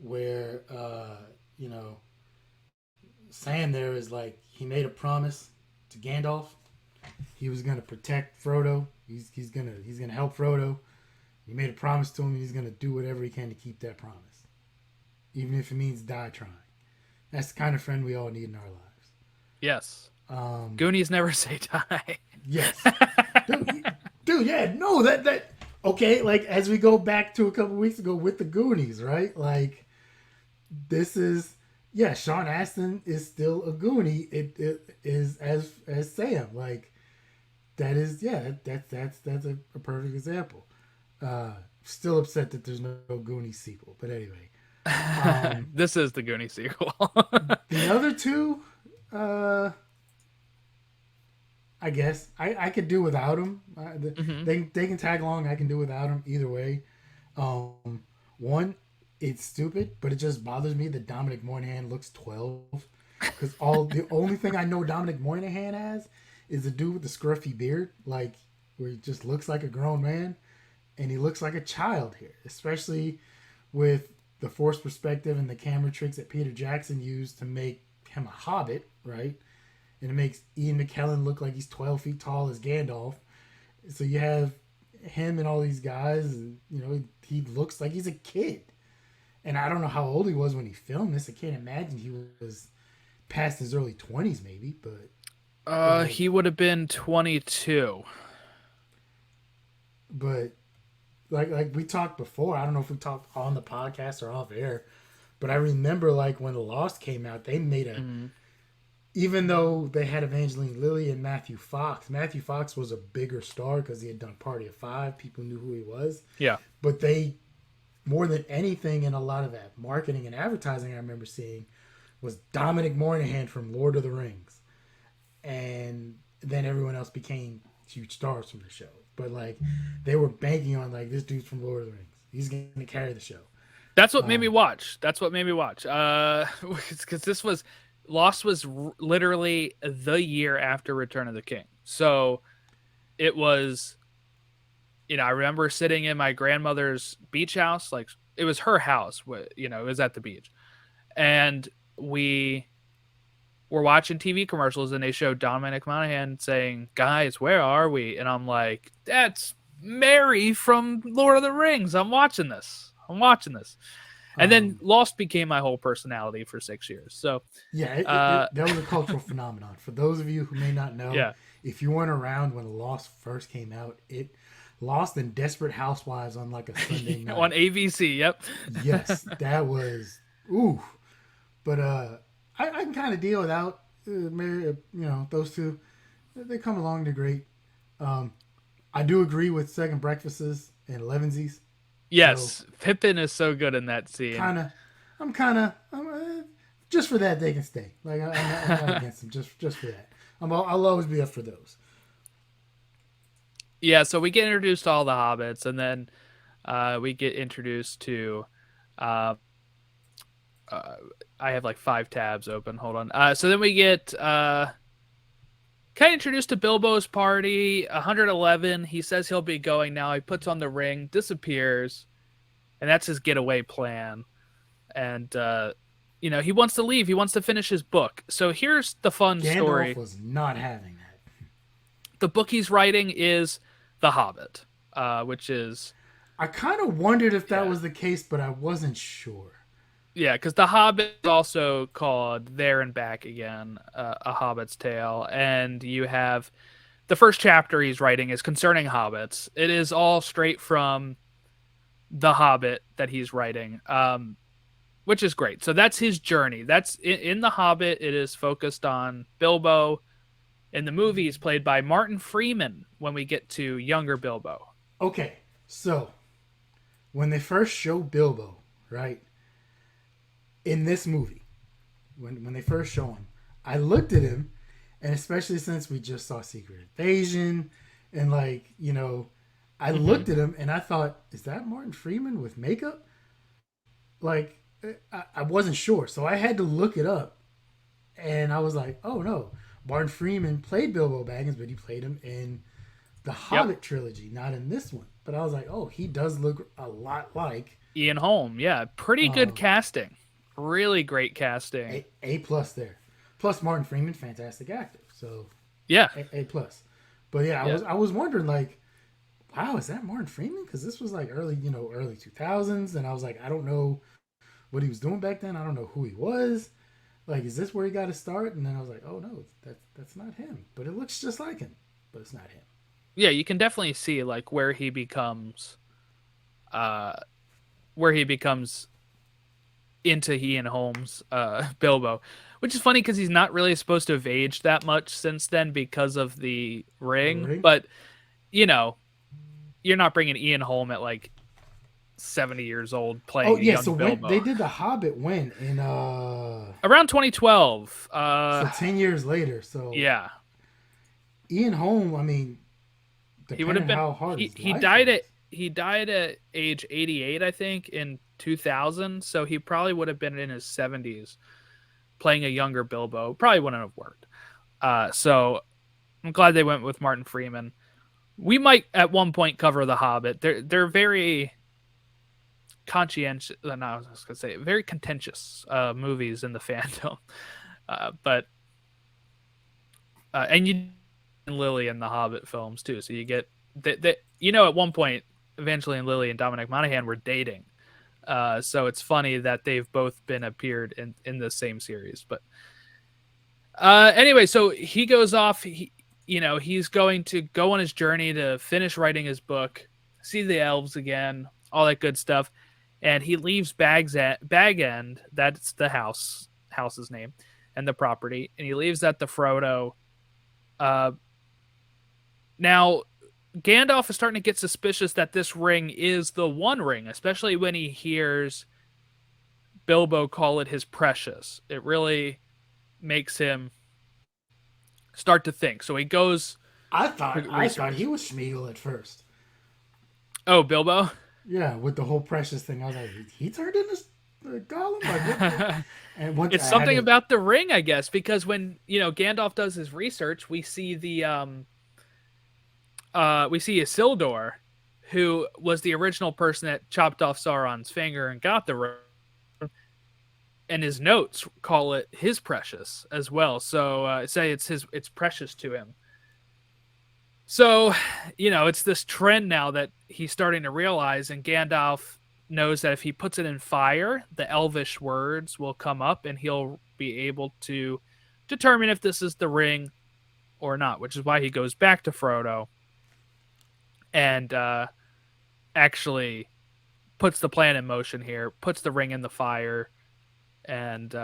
S2: where you know Sam there is like he made a promise to Gandalf. He was gonna protect Frodo. He's gonna help Frodo. He made a promise to him. He's gonna do whatever he can to keep that promise, even if it means die trying. That's the kind of friend we all need in our lives.
S1: Yes.
S2: Um,
S1: Goonies never say die.
S2: yes, dude, yeah, no, that okay. Like as we go back to a couple weeks ago with the Goonies, right? Like this is yeah, Sean Astin is still a Goonie. It is as Sam. Like that is yeah, that's a perfect example. Still upset that there's no Goonies sequel, but anyway.
S1: This is the Goonies sequel.
S2: The other two, I guess I could do without them.
S1: Mm-hmm.
S2: They can tag along. I can do without them either way. One, it's stupid, but it just bothers me that Dominic Moynihan looks 12. Because the only thing I know Dominic Moynihan as is the dude with the scruffy beard, like where he just looks like a grown man, and he looks like a child here, especially with the forced perspective and the camera tricks that Peter Jackson used to make him a hobbit, right? And it makes Ian McKellen look like he's 12 feet tall as Gandalf. So you have him and all these guys, and he looks like he's a kid. And I don't know how old he was when he filmed this. I can't imagine he was past his early 20s, maybe. But
S1: he would have been 22.
S2: But like we talked before, I don't know if we talked on the podcast or off air, but I remember like when Lost came out, they made even though they had Evangeline Lilly and Matthew Fox was a bigger star because he had done Party of Five. People knew who he was.
S1: Yeah.
S2: But they, more than anything in a lot of that marketing and advertising I remember seeing, was Dominic Moynihan from Lord of the Rings. And then everyone else became huge stars from the show. But like they were banking on like this dude's from Lord of the Rings. He's going to carry the show.
S1: That's what made me watch. Because this was Lost was literally the year after Return of the King. So it was, I remember sitting in my grandmother's beach house. Like it was her house, it was at the beach. And we were watching TV commercials and they showed Dominic Monaghan saying, "Guys, where are we?" And I'm like, that's Merry from Lord of the Rings. I'm watching this. And then Lost became my whole personality for 6 years. So
S2: yeah, that was a cultural phenomenon. For those of you who may not know, if you weren't around when Lost first came out, Lost and Desperate Housewives on like a Sunday night
S1: on ABC. Yep.
S2: Yes, that was ooh. But I can kind of deal without those two. They come along. They're great. I do agree with Second Breakfasts and Elevensies.
S1: Yes, so, Pippin is so good in that scene.
S2: I'm just for that they can stay. Like I'm not against them. Just for that. I'll always be up for those.
S1: Yeah, so we get introduced to all the hobbits, and then we get introduced to. I have like 5 tabs open. Hold on. So then we get kind of introduced to Bilbo's party. 111. He says he'll be going now. He puts on the ring, disappears, and that's his getaway plan. And he wants to leave. He wants to finish his book. So here's the fun
S2: Gandalf
S1: story.
S2: was not having that.
S1: The book he's writing is The Hobbit, which is
S2: I kind of wondered if that
S1: yeah,
S2: was the case, but I wasn't sure.
S1: yeah, because The Hobbit is also called There and Back Again, A Hobbit's Tale, and you have the first chapter he's writing is concerning hobbits. It is all straight from The Hobbit that he's writing, which is great. So that's his journey. That's in The Hobbit. It is focused on Bilbo. In the movie, he's played by Martin Freeman. When we get to younger Bilbo,
S2: Okay, so when they first show Bilbo, right, in this movie, when they first show him, I looked at him, and especially since we just saw Secret Invasion, and I looked at him and I thought, is that Martin Freeman with makeup? Like, I wasn't sure, so I had to look it up, and I was like, oh no, Martin Freeman played Bilbo Baggins, but he played him in the
S1: yep,
S2: Hobbit trilogy, not in this one. But I was like, oh, he does look a lot like
S1: Ian Holm. Yeah, pretty good casting. Really great casting.
S2: A plus there. Plus Martin Freeman, fantastic actor. So
S1: Yeah,
S2: A plus. But yeah,
S1: yeah,
S2: I was wondering like, wow, is that Martin Freeman? Because this was like early 2000s, and I was like, I don't know what he was doing back then. I don't know who he was. Like, is this where he got to start? And then I was like, oh no, that's not him. But it looks just like him, but it's not him.
S1: yeah. You can definitely see like uh, where he becomes into Ian Holmes, Bilbo, which is funny because he's not really supposed to have aged that much since then because of the
S2: The
S1: ring.
S2: ring.
S1: But you know, you're not bringing Ian Holm at like 70 years old
S2: Oh
S1: playing a
S2: yeah,
S1: young
S2: so when
S1: Bilbo.
S2: they did the Hobbit, when in
S1: Around 2012.
S2: so 10 years later. So
S1: Yeah,
S2: Ian Holm, I mean,
S1: he would have
S2: depending
S1: been.
S2: how hard
S1: He
S2: his
S1: he
S2: life
S1: died at
S2: was.
S1: he died at age 88, I think, in 2000. So he probably would have been in his 70s playing a younger Bilbo. Probably wouldn't have worked. So I'm glad they went with Martin Freeman. We might at one point cover The Hobbit. They're very conscientious. No, I was gonna say very contentious movies in the fandom. But and you and Lily in the Hobbit films too. So you get that. At one point, Evangeline Lilly and Dominic Monaghan were dating. So it's funny that they've both been appeared in the same series. But anyway, so he goes off. He's going to go on his journey to finish writing his book, see the elves again, all that good stuff, and he leaves Bag End. That's the house's name, and the property, and he leaves that to Frodo. Uh, Now, Gandalf is starting to get suspicious that this ring is the One Ring, especially when he hears Bilbo call it his precious. It really makes him start to think. So he goes
S2: I thought
S1: research.
S2: he was Schmeagol at first.
S1: Oh, Bilbo.
S2: Yeah, with the whole precious thing, I was like, he turned into Gollum. Like what? And once
S1: It's
S2: I had
S1: something
S2: to,
S1: about the ring, I guess, because when Gandalf does his research, we see Isildur, who was the original person that chopped off Sauron's finger and got the ring, and his notes call it his precious as well. So say it's precious to him. So, it's this trend now that he's starting to realize, and Gandalf knows that if he puts it in fire, the elvish words will come up, and he'll be able to determine if this is the ring or not, which is why he goes back to Frodo and actually puts the plan in motion here, puts the ring in the fire, and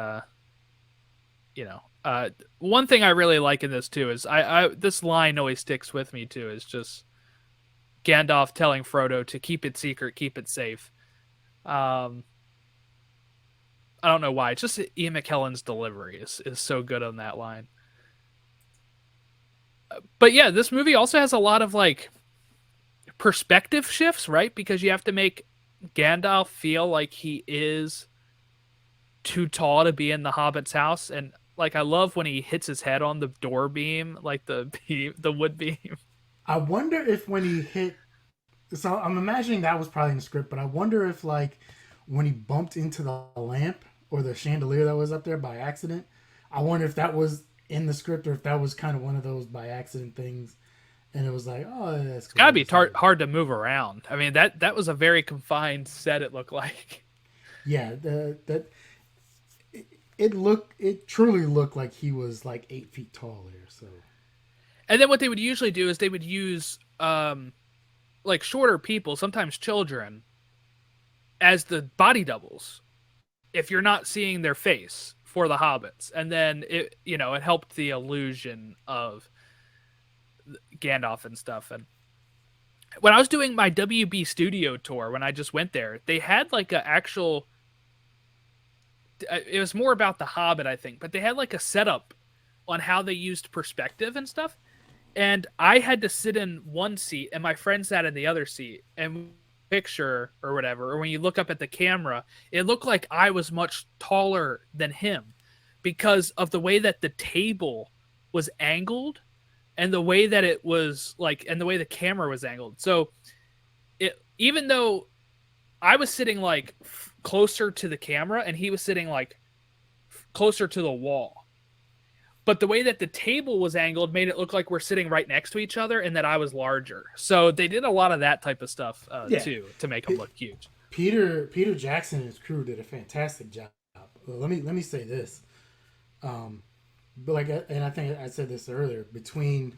S1: one thing I really like in this too is I this line always sticks with me too, is just Gandalf telling Frodo to keep it secret, keep it safe. Um, I don't know why. It's just Ian McKellen's delivery is so good on that line. But yeah, this movie also has a lot of like perspective shifts, right? Because you have to make Gandalf feel like he is too tall to be in the Hobbit's house, and Like I love when he hits his head on the door beam, like the wood beam.
S2: I wonder if when he hit, so I'm imagining that was probably in the script, but I wonder if like when he bumped into the lamp or the chandelier that was up there by accident, I wonder if that was in the script or if that was kind of one of those by accident things, and it was like, oh, that's
S1: It's
S2: cool.
S1: gotta be hard to move around. I mean that was a very confined set. It looked like.
S2: Yeah, that it truly looked like he was like 8 feet tall there. So
S1: And then what they would usually do is they would use like shorter people, sometimes children, as the body doubles if you're not seeing their face for the hobbits. And then it helped the illusion of Gandalf and stuff. And when I was doing my WB studio tour, when I just went there, they had like a actual it was more about the Hobbit, I think, but they had like a setup on how they used perspective and stuff. And I had to sit in one seat and my friend sat in the other seat. And picture or whatever, or when you look up at the camera, it looked like I was much taller than him because of the way that the table was angled and the way that it was like, and the way the camera was angled. So even though I was sitting like closer to the camera and he was sitting like closer to the wall, but the way that the table was angled made it look like we're sitting right next to each other and that I was larger. So they did a lot of that type of stuff
S2: yeah,
S1: too to make him look huge.
S2: Peter Jackson and his crew did a fantastic job. Let me say this, but like, and I think I said this earlier, between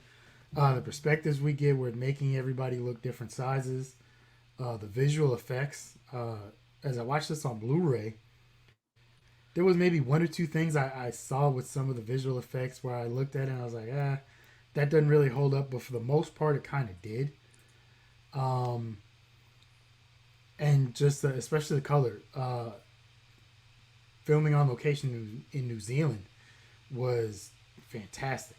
S2: the perspectives we get, we're making everybody look different sizes, the visual effects. As I watched this on Blu-ray, there was maybe one or two things I saw with some of the visual effects where I looked at it and I was like, that doesn't really hold up. But for the most part, it kind of did. And just especially the color. Filming on location in New Zealand was fantastic.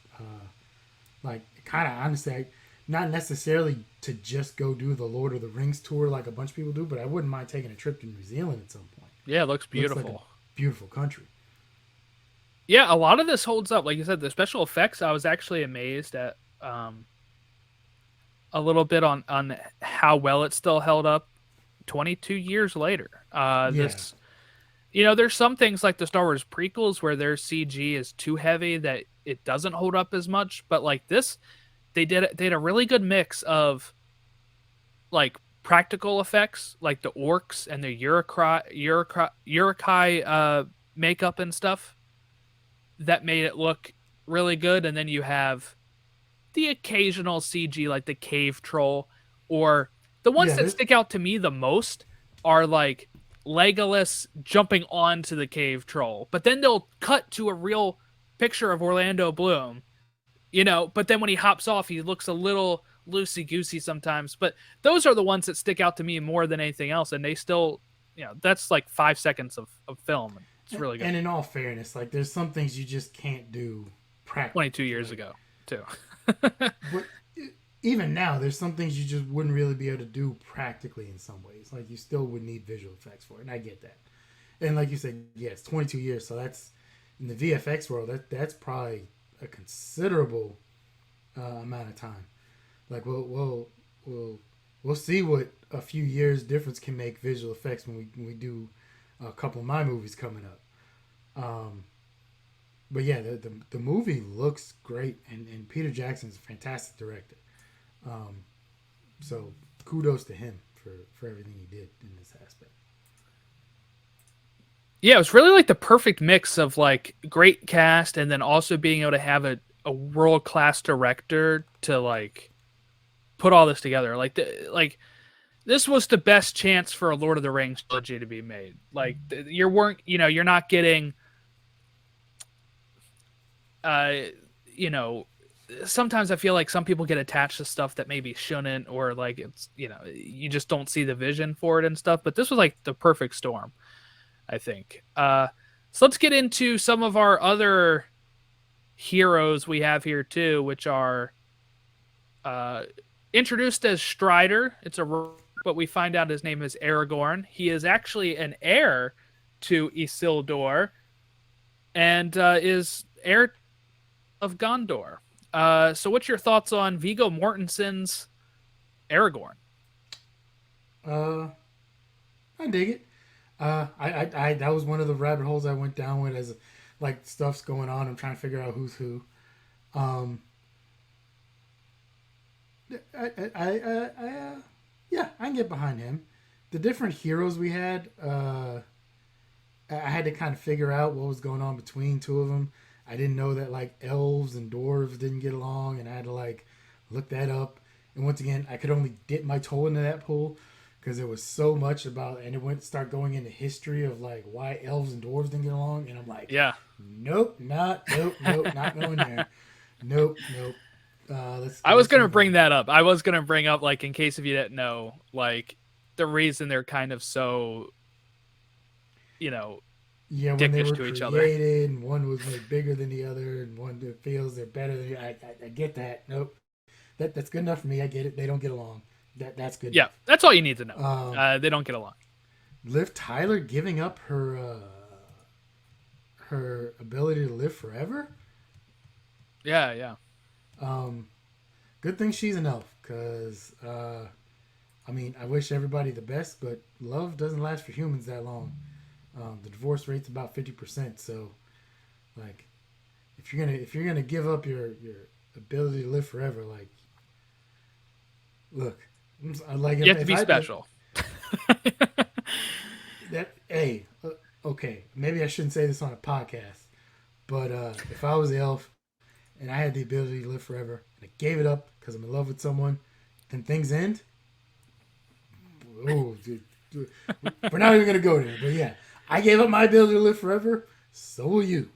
S2: Like, kind of honestly, not necessarily to just go do the Lord of the Rings tour like a bunch of people do, but I wouldn't mind taking a trip to New Zealand at some point.
S1: Yeah, it looks beautiful.
S2: Looks like a beautiful country.
S1: Yeah, a lot of this holds up. Like you said, the special effects, I was actually amazed at a little bit on how well it still held up 22 years later. This, there's some things like the Star Wars prequels where their CG is too heavy that it doesn't hold up as much. But like this, they did a really good mix of like practical effects, like the orcs and the Uruk-hai makeup and stuff that made it look really good. And then you have the occasional CG like the cave troll, or the ones that stick out to me the most are like Legolas jumping onto the cave troll, but then they'll cut to a real picture of Orlando Bloom, but then when he hops off, he looks a little loosey-goosey sometimes. But those are the ones that stick out to me more than anything else, and they still, that's like 5 seconds of film. It's really good.
S2: And in all fairness, like, there's some things you just can't do practically.
S1: 22 years ago, too.
S2: But even now, there's some things you just wouldn't really be able to do practically in some ways. Like, you still would need visual effects for it, and I get that. And like you said, yes, 22 years, so that's, in the VFX world, that's probably a considerable amount of time. Like, we'll see what a few years difference can make visual effects when we do a couple of my movies coming up. But yeah, the movie looks great, and Peter Jackson's a fantastic director. So kudos to him for everything he did in this aspect.
S1: Yeah, it was really like the perfect mix of like great cast and then also being able to have a world-class director to like put all this together. Like this was the best chance for a Lord of the Rings trilogy to be made. Like you're not getting sometimes I feel like some people get attached to stuff that maybe shouldn't, or like it's, you just don't see the vision for it and stuff. But this was like the perfect storm, I think. So let's get into some of our other heroes we have here too, which are introduced as Strider. But we find out his name is Aragorn. He is actually an heir to Isildur, and is heir of Gondor. So what's your thoughts on Viggo Mortensen's Aragorn?
S2: Uh, I dig it. I that was one of the rabbit holes I went down with as like stuff's going on. I'm trying to figure out who's who. Um, yeah, I can get behind him. The different heroes we had, I had to kind of figure out what was going on between two of them. I didn't know that like elves and dwarves didn't get along, and I had to like look that up. And once again, I could only dip my toe into that pool because there was so much about, and it went start going into history of like why elves and dwarves didn't get along, and I'm like,
S1: Yeah.
S2: nope, not going there. Nope.
S1: I was
S2: let's
S1: gonna
S2: move
S1: bring
S2: on.
S1: that up. I was gonna bring up, like, in case if you didn't know, like, the reason they're kind of so, you know,
S2: Yeah, when they
S1: dickish
S2: were
S1: to each other.
S2: created, and one was made bigger than the other, and one that feels they're better than the other. I get that. Nope, that's good enough for me. I get it. They don't get along. That's good
S1: Yeah,
S2: enough.
S1: that's all you need to know.
S2: Um,
S1: They don't get along.
S2: Liv Tyler giving up her ability to live forever.
S1: Yeah, yeah.
S2: Um, Good thing she's an elf, cause I mean I wish everybody the best, but love doesn't last for humans that long. The divorce rate's about 50%. So like if you're gonna give up your ability to live forever, like look, like
S1: You have to
S2: if
S1: be
S2: I
S1: special.
S2: that hey okay, maybe I shouldn't say this on a podcast, but if I was the elf and I had the ability to live forever and I gave it up because I'm in love with someone, then things end. Oh, dude, we're not even gonna go there. But yeah, I gave up my ability to live forever. So will you.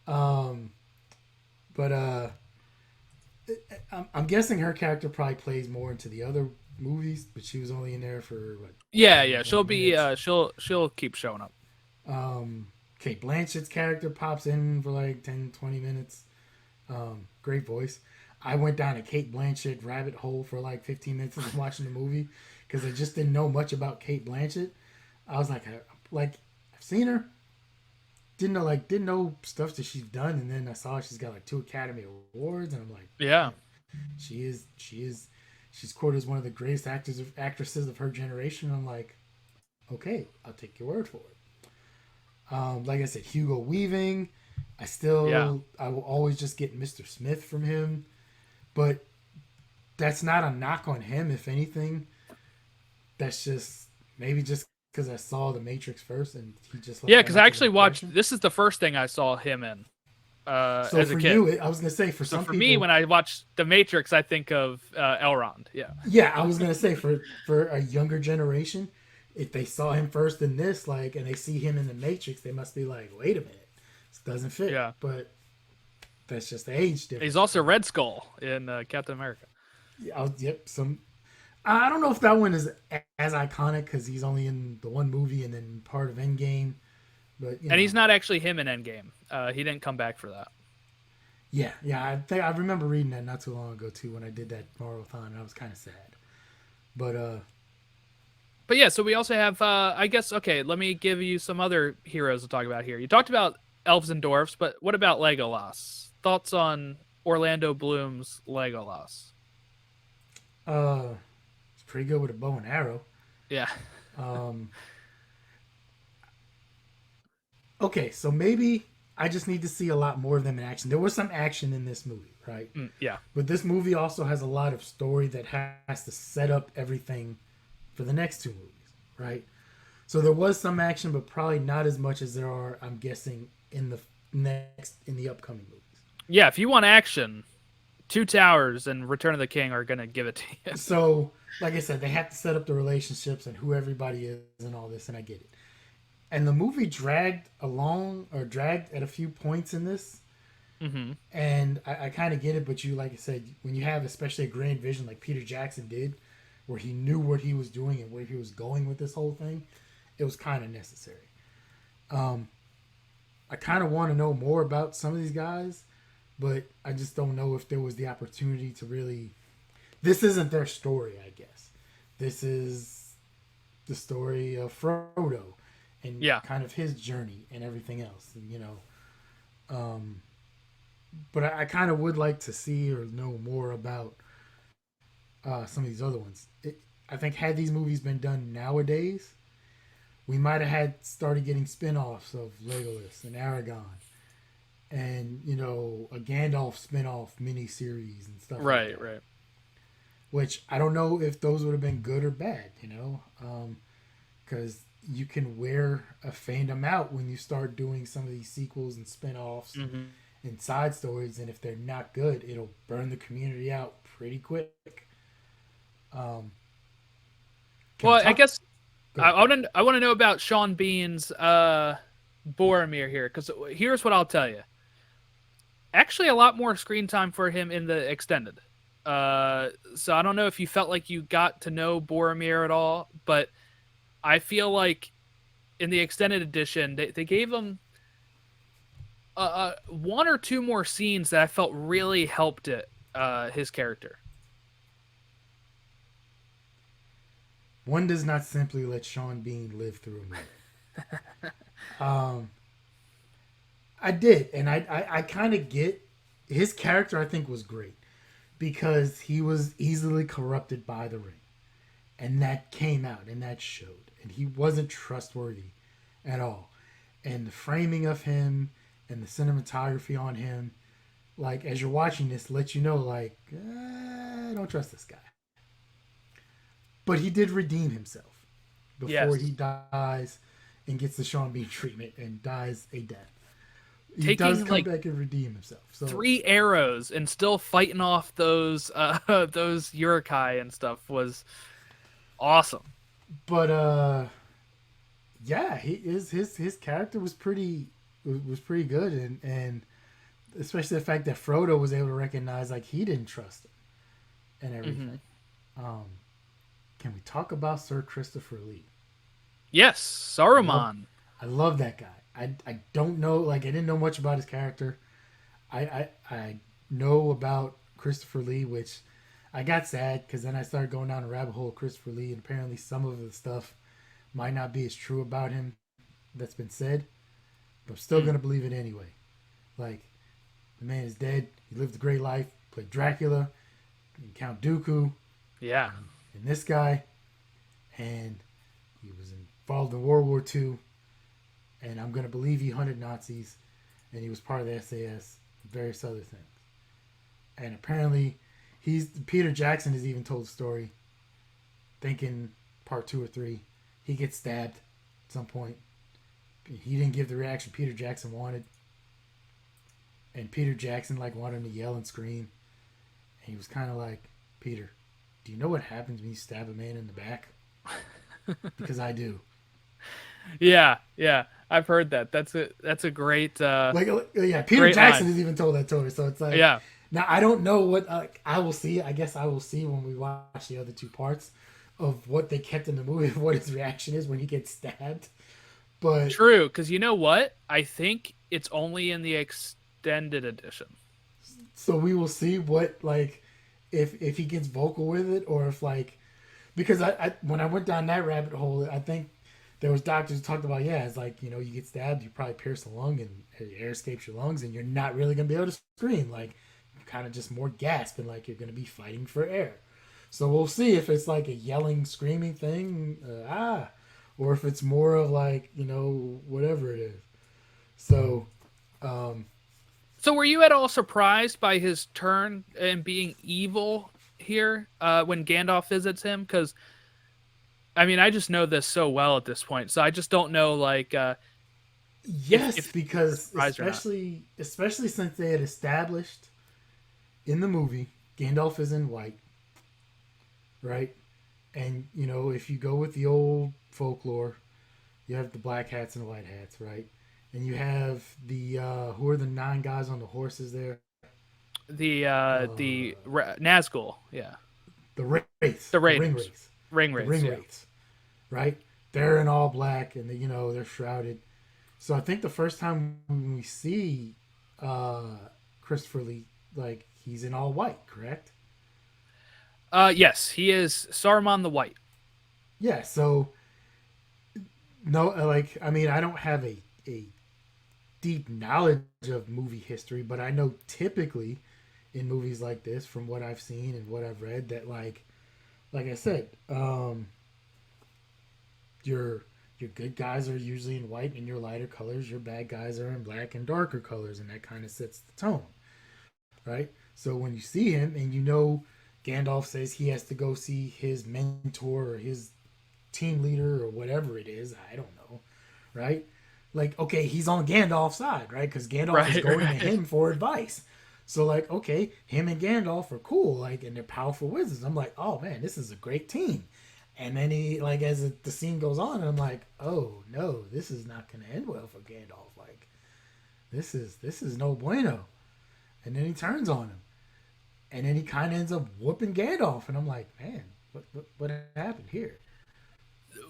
S2: Um, but I'm guessing her character probably plays more into the other movies, but she was only in there for what
S1: Yeah,
S2: 10,
S1: yeah.
S2: 20
S1: She'll be.
S2: minutes.
S1: She'll keep showing up.
S2: Kate Blanchett's character pops in for like 10, 20 minutes. Great voice. I went down a Kate Blanchett rabbit hole for like 15 minutes of watching the movie because I just didn't know much about Kate Blanchett. I was like I've seen her, didn't know stuff that she's done, and then I saw she's got like 2 Academy Awards, and I'm like,
S1: Yeah.
S2: damn, she's quoted as one of the greatest actresses of her generation. I'm like, okay, I'll take your word for it. Like I said, Hugo Weaving.
S1: Yeah.
S2: I will always just get Mr. Smith from him, but that's not a knock on him. If anything, that's just maybe just because I saw The Matrix first, and he just left
S1: Yeah,
S2: that
S1: because I
S2: much of an
S1: actually watched.
S2: impression.
S1: This is the first thing I saw him in
S2: So
S1: as a
S2: for
S1: kid.
S2: you, I was gonna say for
S1: So
S2: some
S1: for me,
S2: people,
S1: when I watch The Matrix, I think of Elrond. Yeah.
S2: yeah, I was gonna say for a younger generation, if they saw him first in this, like, and they see him in The Matrix, they must be like, wait a minute, this doesn't fit.
S1: Yeah.
S2: But that's just the age
S1: He's
S2: difference,
S1: also
S2: right?
S1: Red Skull in Captain America.
S2: Yeah, yep. I don't know if that one is as iconic because he's only in the one movie and then part of Endgame, but
S1: And he's not actually him in Endgame. He didn't come back for that.
S2: yeah. I think I remember reading that not too long ago too when I did that Marvel-thon, and I was kind of sad. But
S1: But yeah, so we also have, I guess, okay, let me give you some other heroes to talk about here. You talked about elves and dwarfs, but what about Legolas? Thoughts on Orlando Bloom's Legolas?
S2: it's pretty good with a bow and arrow.
S1: Yeah.
S2: Um, okay, so maybe I just need to see a lot more of them in action. There was some action in this movie, right?
S1: Yeah.
S2: But this movie also has a lot of story that has to set up everything for the next two movies, right? So there was some action, but probably not as much as there are, I'm guessing, in the upcoming movies.
S1: Yeah, if you want action, Two Towers and Return of the King are going to give it to you.
S2: So, like I said, they have to set up the relationships and who everybody is and all this, and I get it. And the movie dragged at a few points in this,
S1: Mm-hmm.
S2: and I kind of get it. But you, like I said, when you have especially a grand vision like Peter Jackson did, where he knew what he was doing and where he was going with this whole thing, it was kind of necessary. Um, I kind of want to know more about some of these guys, but I just don't know if there was the opportunity to really. This isn't their story, I guess. This is the story of Frodo and
S1: Yeah.
S2: kind of his journey and everything else. And, um, but I kind of would like to see or know more about some of these other ones. I think had these movies been done nowadays, we might have had started getting spin-offs of Legolas and Aragon and a Gandalf spin-off miniseries and stuff like
S1: Right,
S2: that.
S1: right.
S2: Which I don't know if those would have been good or bad, because you can wear a fandom out when you start doing some of these sequels and spin-offs
S1: Hmm.
S2: and side stories, and if they're not good, it'll burn the community out pretty quick. Um, can we
S1: Well, I
S2: talk?
S1: guess
S2: Go ahead.
S1: I want to know about Sean Bean's Boromir here, because here's what I'll tell you. Actually, a lot more screen time for him in the extended. So I don't know if you felt like you got to know Boromir at all, but I feel like in the extended edition, they gave him one or two more scenes that I felt really helped it his character.
S2: One does not simply let Sean Bean live through a movie. Um, I did, and I kind of get his character. I think was great because he was easily corrupted by the ring, and that came out and that showed, and he wasn't trustworthy at all. And the framing of him and the cinematography on him, like as you're watching this, let you know like I don't trust this guy. But he did redeem himself before he
S1: Yes,
S2: dies and gets the Sean Bean treatment and dies a death. He does
S1: taking
S2: come
S1: like
S2: back and redeem himself. So,
S1: 3 arrows and still fighting off those those Urukai and stuff was awesome.
S2: but yeah, he is his character was pretty good, and especially the fact that Frodo was able to recognize like he didn't trust him and
S1: Hmm.
S2: everything. Um, can we talk about Sir Christopher Lee?
S1: Yes,
S2: I love
S1: Saruman.
S2: I love that guy. I don't know like I didn't know much about his character. I know about Christopher Lee, which I got sad because then I started going down a rabbit hole of Christopher Lee, and apparently some of the stuff might not be as true about him that's been said, but I'm still
S1: Mm,
S2: gonna believe it anyway. Like the man is dead. He lived a great life. Played Dracula and Count Dooku
S1: yeah.
S2: and this guy, and he was involved in World War II. And I'm gonna believe he hunted Nazis, and he was part of the SAS, and various other things. And apparently, he's Peter Jackson has even told a story, thinking part 2 or 3, he gets stabbed at some point. He didn't give the reaction Peter Jackson wanted, and Peter Jackson like wanted him to yell and scream, and he was kind of like, Peter, do you know what happens when you stab a man in the back? Because I do.
S1: Yeah, yeah. I've heard that. That's a great
S2: Like, yeah, Peter
S1: great
S2: Jackson
S1: line.
S2: has even told that story. So it's like,
S1: Yeah.
S2: now I don't know what I will see. I guess I will see when we watch the other 2 parts of what they kept in the movie, of what his reaction is when he gets stabbed. But
S1: True, cuz you know what? I think it's only in the extended edition.
S2: so we will see what like if he gets vocal with it or if like because I when I went down that rabbit hole, I think there was doctors who talked about it's like you get stabbed, you probably pierce the lung and air escapes your lungs, and you're not really gonna be able to scream. Like kind of just more gasp and like you're gonna be fighting for air. So we'll see if it's like a yelling, screaming thing, or if it's more of like whatever it is. So um,
S1: So were you at all surprised by his turn and being evil here when Gandalf visits him? Because I mean, I just know this so well at this point, so I just don't know like
S2: yes,
S1: if
S2: because
S1: surprised or not.
S2: especially since they had established in the movie Gandalf is in white, right? And if you go with the old folklore, you have the black hats and the white hats, right? And you have the who are the 9 guys on the horses there?
S1: The
S2: Uh,
S1: Nazgul, yeah,
S2: the wraiths,
S1: the
S2: the ring
S1: Raiders,
S2: wraiths,
S1: ring
S2: the
S1: wraiths,
S2: ring
S1: yeah.
S2: wraiths, right? They're in all black and they're shrouded. So I think the first time we see uh, Christopher Lee, like he's in all white, correct?
S1: Yes, he is Saruman the White.
S2: Yeah. So no, like I mean, I don't have a deep knowledge of movie history, but I know typically in movies like this, from what I've seen and what I've read, that like I said, your your good guys are usually in white and your lighter colors. Your bad guys are in black and darker colors, and that kind of sets the tone, right? So when you see him and you know Gandalf says he has to go see his mentor or his team leader or whatever it is, I don't know, right? Like, okay, he's on Gandalf's side, right? Because Gandalf is
S1: Right,
S2: going to
S1: right.
S2: him for advice. So, like, okay, him and Gandalf are cool, like, and they're powerful wizards. I'm like, oh man, this is a great team. And then he, like, as the scene goes on, I'm like, oh no, this is not going to end well for Gandalf. Like, this is no bueno. And then he turns on him, and then he kind of ends up whooping Gandalf, and I'm like, man, what happened here?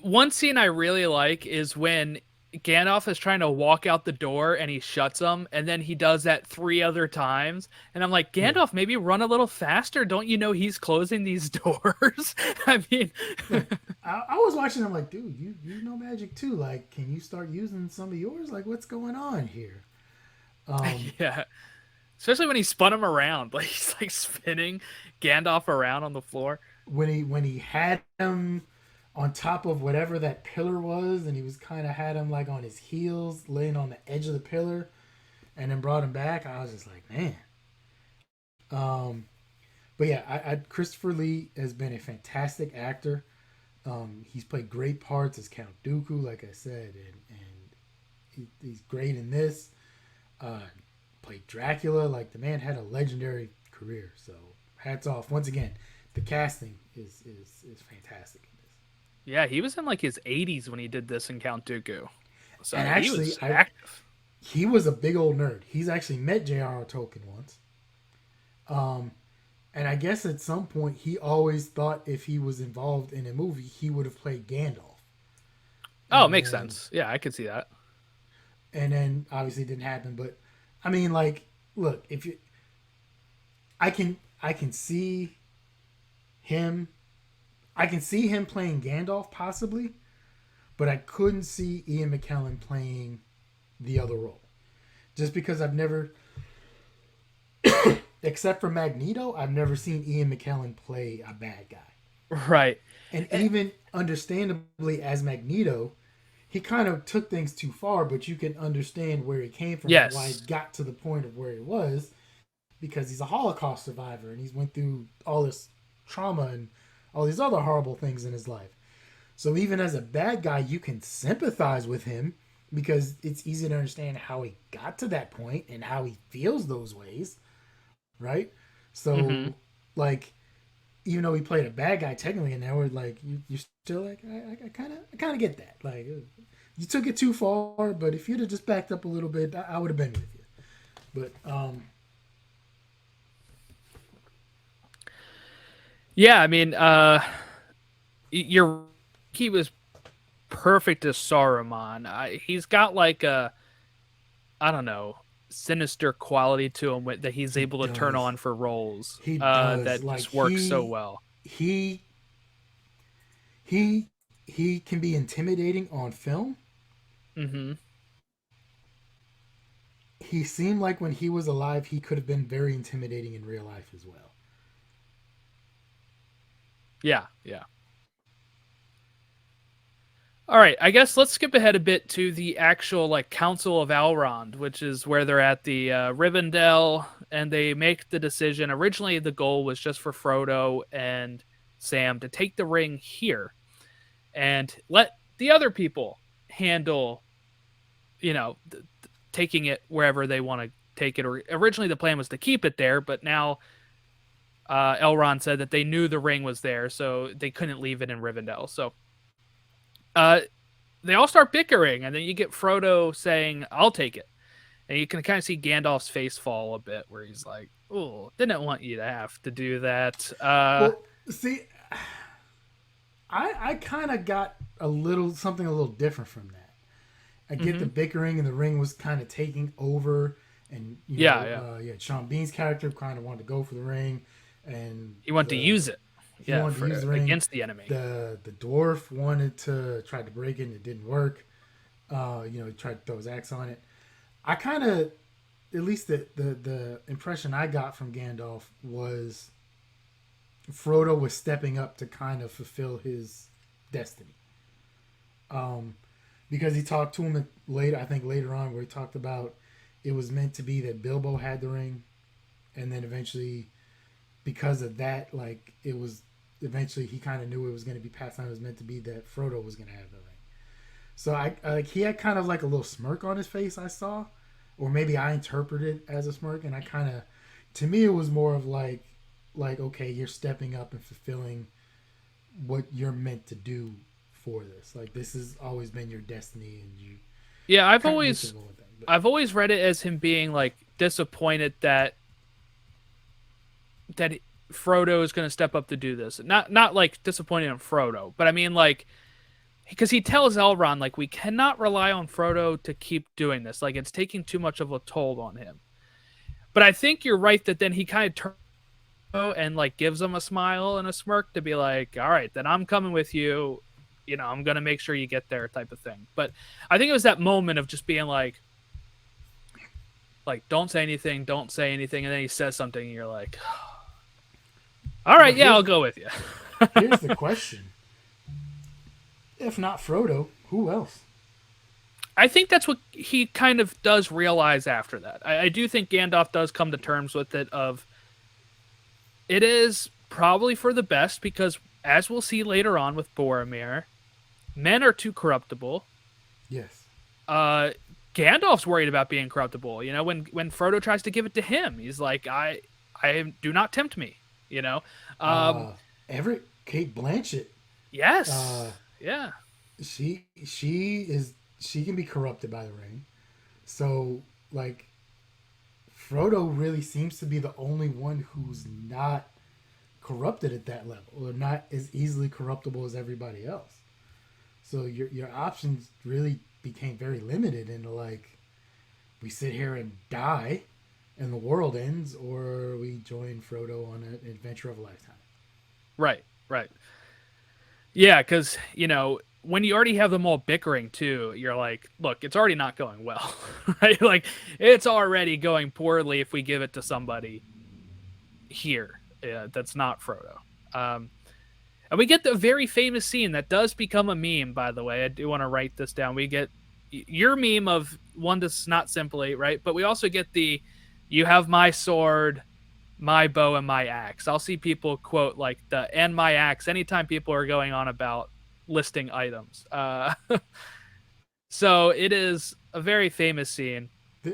S1: One scene I really like is when Gandalf is trying to walk out the door and he shuts them, and then he does that three other times. And I'm like,
S2: Yeah,
S1: Gandalf, maybe run a little faster. Don't you know he's closing these doors? I mean,
S2: yeah. I was watching. I'm like, dude, you know magic too. Like, can you start using some of yours? Like, what's going on here? Um,
S1: yeah. Especially when he spun him around, like he's like spinning Gandalf around on the floor.
S2: when he had him on top of whatever that pillar was, and he was kind of had him like on his heels, laying on the edge of the pillar, and then brought him back. I was just like, man. Um, but yeah, Christopher Lee has been a fantastic actor. He's played great parts as Count Dooku, like I said, and he's great in this. Uh, Played Dracula. Like the man had a legendary career. So hats off once again. The casting is fantastic in this.
S1: Yeah, he was in like his 80s when he did this in Count Dooku.
S2: And
S1: So he
S2: actually,
S1: was
S2: I
S1: active.
S2: he was a big old nerd. He's actually met J.R.R. Tolkien once. Um, and I guess at some point he always thought if he was involved in a movie, he would have played Gandalf.
S1: Oh,
S2: And
S1: makes
S2: then
S1: sense. Yeah, I could see that.
S2: obviously it didn't happen. But I mean, like, look, if you, I can see him, I can see him playing Gandalf possibly, but I couldn't see Ian McKellen playing the other role, just because I've never, except for Magneto, I've never seen Ian McKellen play a bad guy.
S1: Right.
S2: And
S1: Eh,
S2: even understandably, as Magneto, he kind of took things too far, but you can understand where he came from and why he
S1: yes.
S2: got to the point of where he was, because he's a Holocaust survivor and he's went through all this trauma and all these other horrible things in his life. So even as a bad guy, you can sympathize with him because it's easy to understand how he got to that point and how he feels those ways, right?
S1: Hmm.
S2: So, like, even though he played a bad guy technically, and now we're like, you're still like, I kind of get that. Like, you took it too far, but if you'd have just backed up a little bit, I would have been with you. But
S1: Yeah, I mean, you're he was perfect as Saruman. He's got like a I don't know sinister quality to him that he's
S2: he
S1: able to turn
S2: does,
S1: on for roles
S2: he does.
S1: that
S2: Like
S1: just works so well.
S2: he he he can be intimidating on film.
S1: Hmm.
S2: He seemed like when he was alive, he could have been very intimidating in real life as well.
S1: Yeah, yeah. All right, I guess let's skip ahead a bit to the actual like Council of Elrond, which is where they're at the Rivendell, and they make the decision. Originally, the goal was just for Frodo and Sam to take the ring here and let the other people handle, taking it wherever they want to take it. Or originally, the plan was to keep it there, but now Elrond said that they knew the ring was there, so they couldn't leave it in Rivendell. So uh, they all start bickering, and then you get Frodo saying, "I'll take it," and you can kind of see Gandalf's face fall a bit, where he's like, "Oh, didn't want you to have to do that."
S2: Well, see, I kind of got a little something a little different from that. I get the
S1: Mhm.
S2: bickering and the ring was kind of taking over, and
S1: Yeah, yeah.
S2: yeah, Sean Bean's character kind of wanted to go for the ring, and
S1: He wanted to
S2: the
S1: use it,
S2: he
S1: yeah,
S2: wanted to use
S1: for
S2: the ring.
S1: against the enemy.
S2: The dwarf wanted to try to break it and it didn't work. He tried to throw his axe on it. I kind of, at least the impression I got from Gandalf was Frodo was stepping up to kind of fulfill his destiny. Um, because he talked to him later, I think later on, where he talked about it was meant to be that Bilbo had the ring, and then eventually, because of that, like it was eventually he kind of knew it was going to be passed on. It was meant to be that Frodo was going to have the ring. So I like he had kind of like a little smirk on his face. I saw, or maybe I interpreted it as a smirk, and I kind of, to me, it was more of like okay, you're stepping up and fulfilling what you're meant to do for this. Like this has always been your destiny, and you
S1: Yeah,
S2: kind of missing one thing. But
S1: I've always read it as him being like disappointed that Frodo is going to step up to do this. Not like disappointed in Frodo, but I mean like because he tells Elrond like we cannot rely on Frodo to keep doing this. Like it's taking too much of a toll on him. But I think you're right that then he kind of turns and like gives him a smile and a smirk to be like, "All right, then I'm coming with you. You know, I'm going to make sure you get there," type of thing. But I think it was that moment of just being like don't say anything, don't say anything, and then he says something and you're like, "All right,
S2: but
S1: yeah, I'll go with you."
S2: here's the question: if not Frodo, who else?
S1: I think that's what he kind of does realize after that. I do think Gandalf does come to terms with it of it is probably for the best because as we'll see later on with Boromir, men are too corruptible.
S2: Yes.
S1: Uh Gandalf's worried about being corruptible. You know, when Frodo tries to give it to him, he's like, I do not tempt me, you know? Um
S2: Everett Kate Blanchett.
S1: yes.
S2: Uh,
S1: Yeah.
S2: she can be corrupted by the ring. So like Frodo really seems to be the only one who's not corrupted at that level, or not as easily corruptible as everybody else. So your options really became very limited into like we sit here and die and the world ends, or we join Frodo on an adventure of a lifetime.
S1: Right. Right. Yeah, because you know when you already have them all bickering too, you're like, look, it's already not going well, right? Like it's already going poorly if we give it to somebody here that's not Frodo. Um, and we get the very famous scene that does become a meme, by the way. I do want to write this down. We get your meme of one does not simply, right? But we also get the you have my sword, my bow, and my axe. I'll see people quote like the and my axe anytime people are going on about listing items. So it is a very famous scene.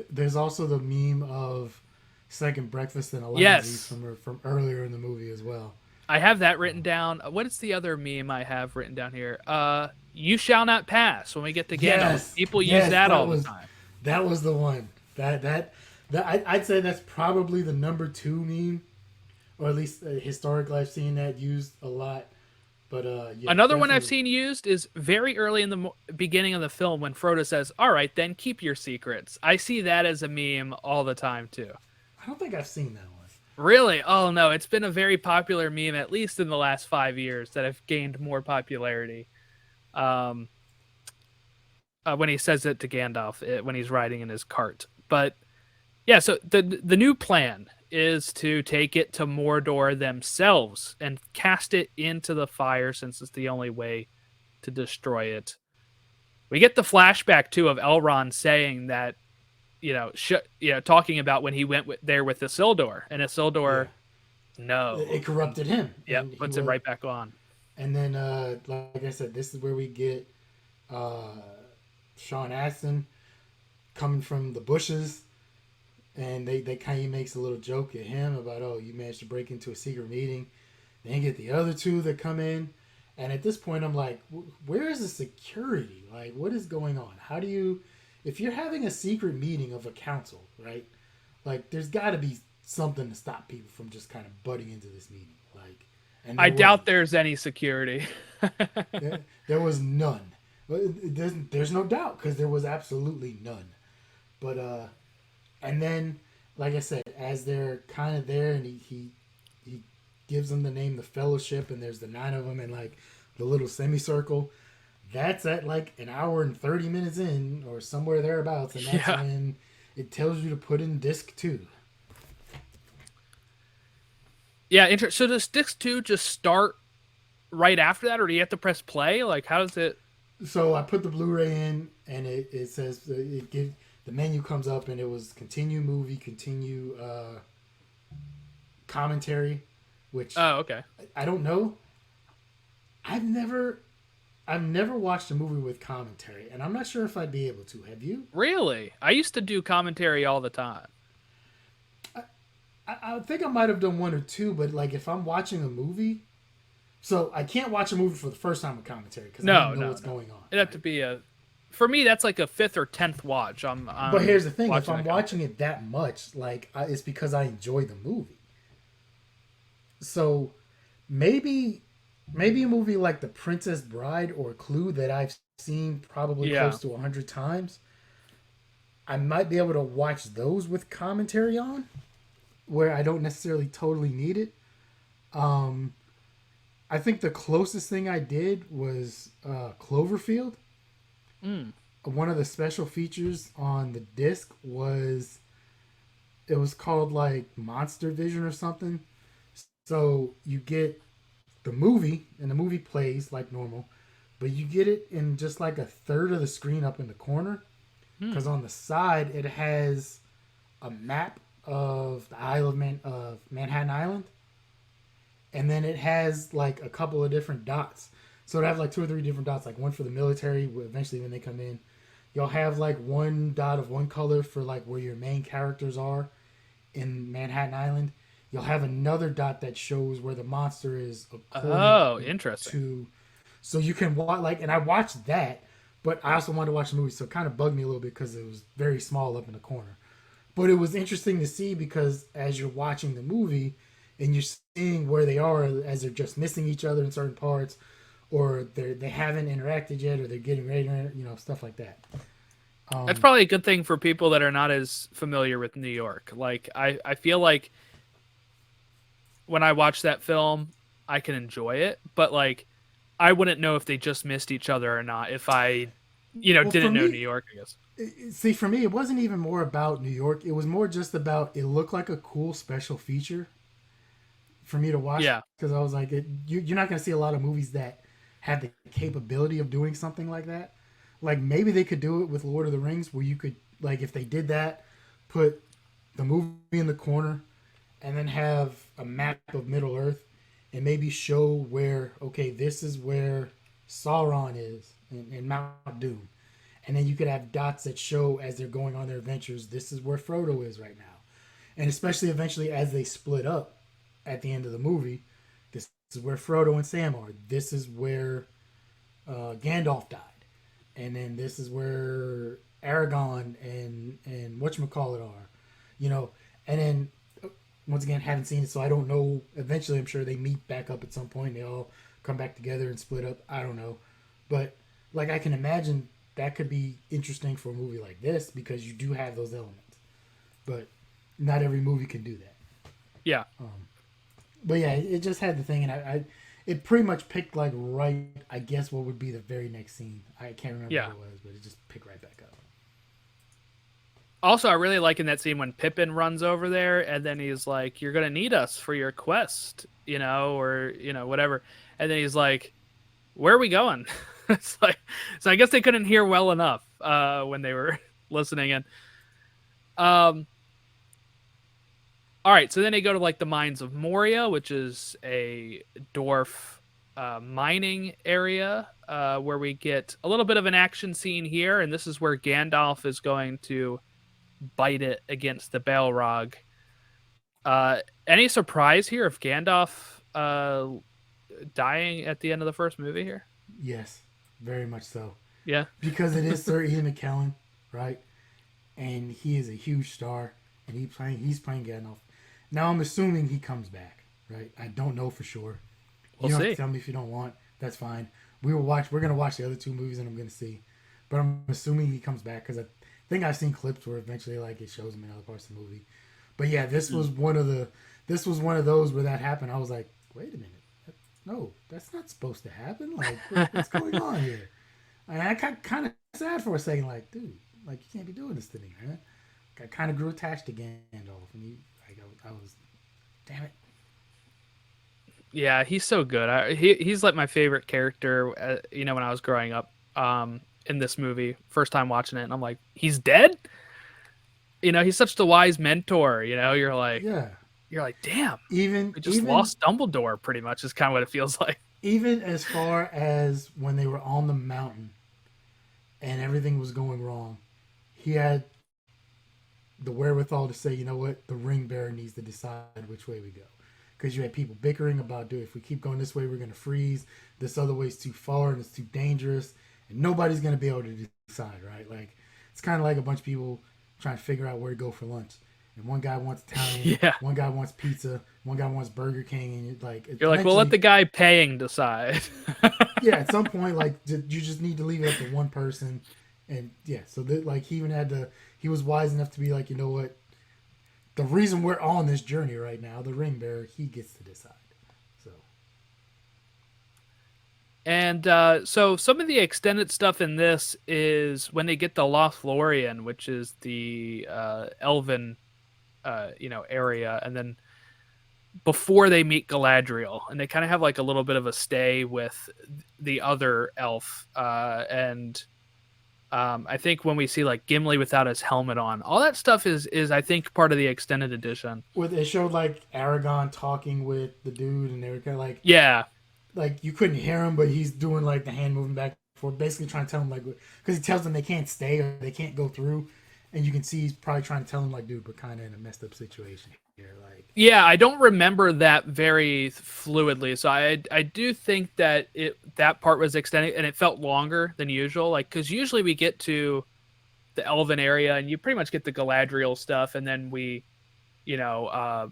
S2: There's also the meme of second breakfast and Allensi's
S1: Yes,
S2: from earlier in the movie as well.
S1: I have that written down. What is the other meme I have written down here? You shall not pass when we get to Gandalf.
S2: Yes,
S1: People use
S2: yes,
S1: that all the time.
S2: that was the one. I'd say that's probably the number two meme, or at least historically I've seen that used a lot. But yeah,
S1: Another one I've
S2: definitely.
S1: seen used is very early in the beginning of the film when Frodo says, "All right, then keep your secrets." I see that as a meme all the time too.
S2: I don't think I've seen that one.
S1: Really? Oh no, it's been a very popular meme at least in the last 5 years that have gained more popularity. Um, when he says it to Gandalf when he's riding in his cart. But yeah, so the new plan is to take it to Mordor themselves and cast it into the fire since it's the only way to destroy it. We get the flashback too of Elrond saying that talking about when he went there with Isildur and
S2: Yeah,
S1: Isildur no,
S2: it corrupted him,
S1: yep,
S2: and he
S1: puts it
S2: was.
S1: right back on.
S2: And then, like I said, this is where we get uh, Sean Astin coming from the bushes, and they kind of makes a little joke at him about, oh, you managed to break into a secret meeting. Then you get the other two that come in, and at this point, I'm like, where is the security? Like, what is going on? How do you, if you're having a secret meeting of a council, right? Like, there's got to be something to stop people from just kind of butting into this meeting, like, and
S1: I
S2: there
S1: doubt
S2: wasn't.
S1: there's any security.
S2: There was none. There's no doubt because there was absolutely none. But and then like I said, as they're kind of there, and he gives them the name the Fellowship, and there's the nine of them in like the little semicircle. That's at like an hour and 30 minutes in, or somewhere thereabouts, and that's
S1: Yeah.
S2: when it tells you to put in disc 2.
S1: Yeah, so does disc 2 just start right after that, or do you have to press play? Like, how does it?
S2: So I put the Blu-ray in, and it says it gives the menu comes up, and it was continue movie, continue commentary, which
S1: Oh, okay.
S2: I don't know. I've never I've never watched a movie with commentary, and I'm not sure if I'd be able to. Have you?
S1: Really? I used to do commentary all the time.
S2: I think I might have done one or two, but like if I'm watching a movie, so I can't watch a movie for the first time with commentary because I
S1: No,
S2: don't know
S1: no,
S2: what's
S1: no.
S2: going on.
S1: It'd have to
S2: Right?
S1: be a. For me, that's like a fifth or 10th watch.
S2: But
S1: I'm
S2: here's the thing: if
S1: watching
S2: I'm
S1: the
S2: watching
S1: commentary.
S2: it that much, it's because I enjoy the movie. So maybe maybe a movie like The Princess Bride or Clue that I've seen probably
S1: Yeah.
S2: close to 100 times, I might be able to watch those with commentary on, where I don't necessarily totally need it. Um, I think the closest thing I did was Cloverfield.
S1: Mm.
S2: One of the special features on the disc was it was called like Monster Vision or something. So you get the movie, and the movie plays like normal, but you get it in just like a third of the screen up in the corner, because
S1: Hmm.
S2: on the side it has a map of the Isle of Manhattan Island, and then it has like a couple of different dots. So it have like two or three different dots, like one for the military. Eventually, when they come in, you'll have like one dot of one color for like where your main characters are in Manhattan Island. You'll have another dot that shows where the monster is according
S1: Oh, interesting.
S2: to. So you can watch like, and I watched that, but I also wanted to watch the movie, so it kind of bugged me a little bit because it was very small up in the corner. But it was interesting to see because as you're watching the movie and you're seeing where they are as they're just missing each other in certain parts, or they haven't interacted yet, or they're getting ready, stuff like that.
S1: That's
S2: Um,
S1: probably a good thing for people that are not as familiar with New York. Like, I feel like when I watch that film, I can enjoy it, but like, I wouldn't know if they just missed each other or not if I,
S2: well, for
S1: didn't know New
S2: me,
S1: York, I guess.
S2: see, for me, it wasn't even more about New York. It was more just about it looked like a cool special feature for me to watch
S1: Yeah.
S2: because I was like, you're not going to see a lot of movies that have the capability of doing something like that. Like maybe they could do it with Lord of the Rings, where you could like if they did that, put the movie in the corner, and then have a map of Middle Earth, and maybe show where okay, this is where Sauron is in Mount Doom, and then you could have dots that show as they're going on their adventures. This is where Frodo is right now, and especially eventually as they split up at the end of the movie, this is where Frodo and Sam are. This is where Gandalf died, and then this is where Aragon and whatchamacallit are, you know, and then once again haven't seen it, so I don't know. Eventually, I'm sure they meet back up at some point. They all come back together and split up. I don't know, but like I can imagine that could be interesting for a movie like this because you do have those elements, but not every movie can do that.
S1: Yeah.
S2: But yeah, it just had the thing, and it pretty much picked like right. I guess what would be the very next scene. I can't remember
S1: Yeah.
S2: what it was, but it just picked right back up.
S1: Also, I really like in that scene when Pippin runs over there and then he's like, "You're gonna need us for your quest," or whatever. And then he's like, "Where are we going?" It's like, so I guess they couldn't hear well enough when they were listening in. Um, all right, so then they go to like the mines of Moria, which is a dwarf mining area where we get a little bit of an action scene here, and this is where Gandalf is going to bite it against the Balrog. Any surprise here of Gandalf dying at the end of the first movie here?
S2: Yes, very much so,
S1: Yeah.
S2: because it is Sir Ian McKellen, right? And he is a huge star, and he's playing Gandalf. Now I'm assuming he comes back, right? I don't know for sure.
S1: We'll
S2: You don't have to
S1: see.
S2: tell me if you don't want. That's fine. We're gonna watch the other two movies, and I'm gonna see. But I'm assuming he comes back because I think I've seen clips where eventually like it shows him in other parts of the movie. But yeah, this was one of those where that happened. I was like, wait a minute, no, that's not supposed to happen. Like, what's going on here? And I got kind of sad for a second, like, dude, like you can't be doing this to me, man. I kind of grew attached to Gandalf, and I was, damn it.
S1: Yeah, he's so good. He's like my favorite character. When I was growing up, in this movie, first time watching it, and I'm like, he's dead. He's such the wise mentor.
S2: Yeah,
S1: you're like, damn,
S2: even
S1: we just
S2: even
S1: lost Dumbledore. Pretty much is kind of what it feels like.
S2: even as far as when they were on the mountain and everything was going wrong, he had the wherewithal to say, you know what, the ring bearer needs to decide which way we go. Because you had people bickering about, dude, if we keep going this way, we're going to freeze. This other way's too far and it's too dangerous. And nobody's going to be able to decide, right? Like, it's kind of like a bunch of people trying to figure out where to go for lunch. And one guy wants Italian,
S1: Yeah,
S2: one guy wants pizza, one guy wants Burger King. And, like,
S1: you're like, well, let
S2: eventually,
S1: the guy paying decide.
S2: yeah, at some point, like, you just need to leave it up to one person. And, yeah, so, like, he even had to, he was wise enough to be like, you know what, the reason we're on this journey right now, the ring bearer, he gets to decide. So
S1: And so some of the extended stuff in this is when they get the Lothlorien, which is the Elven, area, and then before they meet Galadriel, and they kind of have like a little bit of a stay with the other elf, and I think when we see like Gimli without his helmet on, all that stuff is I think part of the extended edition.
S2: with it showed like Aragon talking with the dude, and they were kind of
S1: Yeah,
S2: like you couldn't hear him, but he's doing like the hand moving back and forth, basically trying to tell him like because he tells them they can't stay or they can't go through, and you can see he's probably trying to tell them like, dude, we're kind of in a messed up situation here, like.
S1: yeah, I don't remember that very fluidly, so I do think that that part was extended and it felt longer than usual, like because usually we get to the Elven area and you pretty much get the Galadriel stuff, and then we, you know,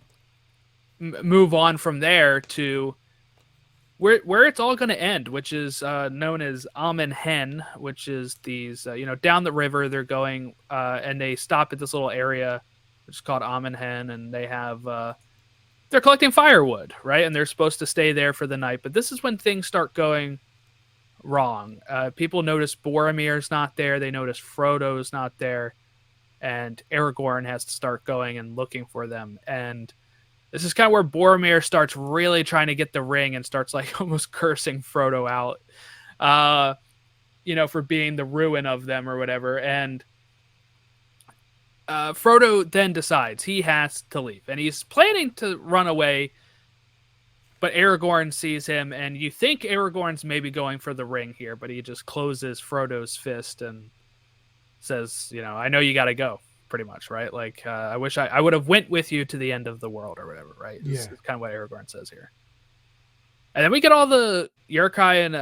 S1: move on from there to where it's all going to end, which is known as Amen Hen, which is these down the river. They're going and they stop at this little area, which is called Amen Hen, and they have they're collecting firewood, right? And they're supposed to stay there for the night. But this is when things start going wrong. People notice Boromir's not there. They notice Frodo's not there, and Aragorn has to start going and looking for them. And this is kind of where Boromir starts really trying to get the ring and starts like almost cursing Frodo out, for being the ruin of them or whatever. And Frodo then decides he has to leave, and he's planning to run away. But Aragorn sees him, and you think Aragorn's maybe going for the ring here, but he just closes Frodo's fist and says, I know you got to go. Pretty much, right? Like, I wish I would have went with you to the end of the world or whatever, right?
S2: Yeah.
S1: It's kind of what Aragorn says here. And then we get all the Uruk-hai and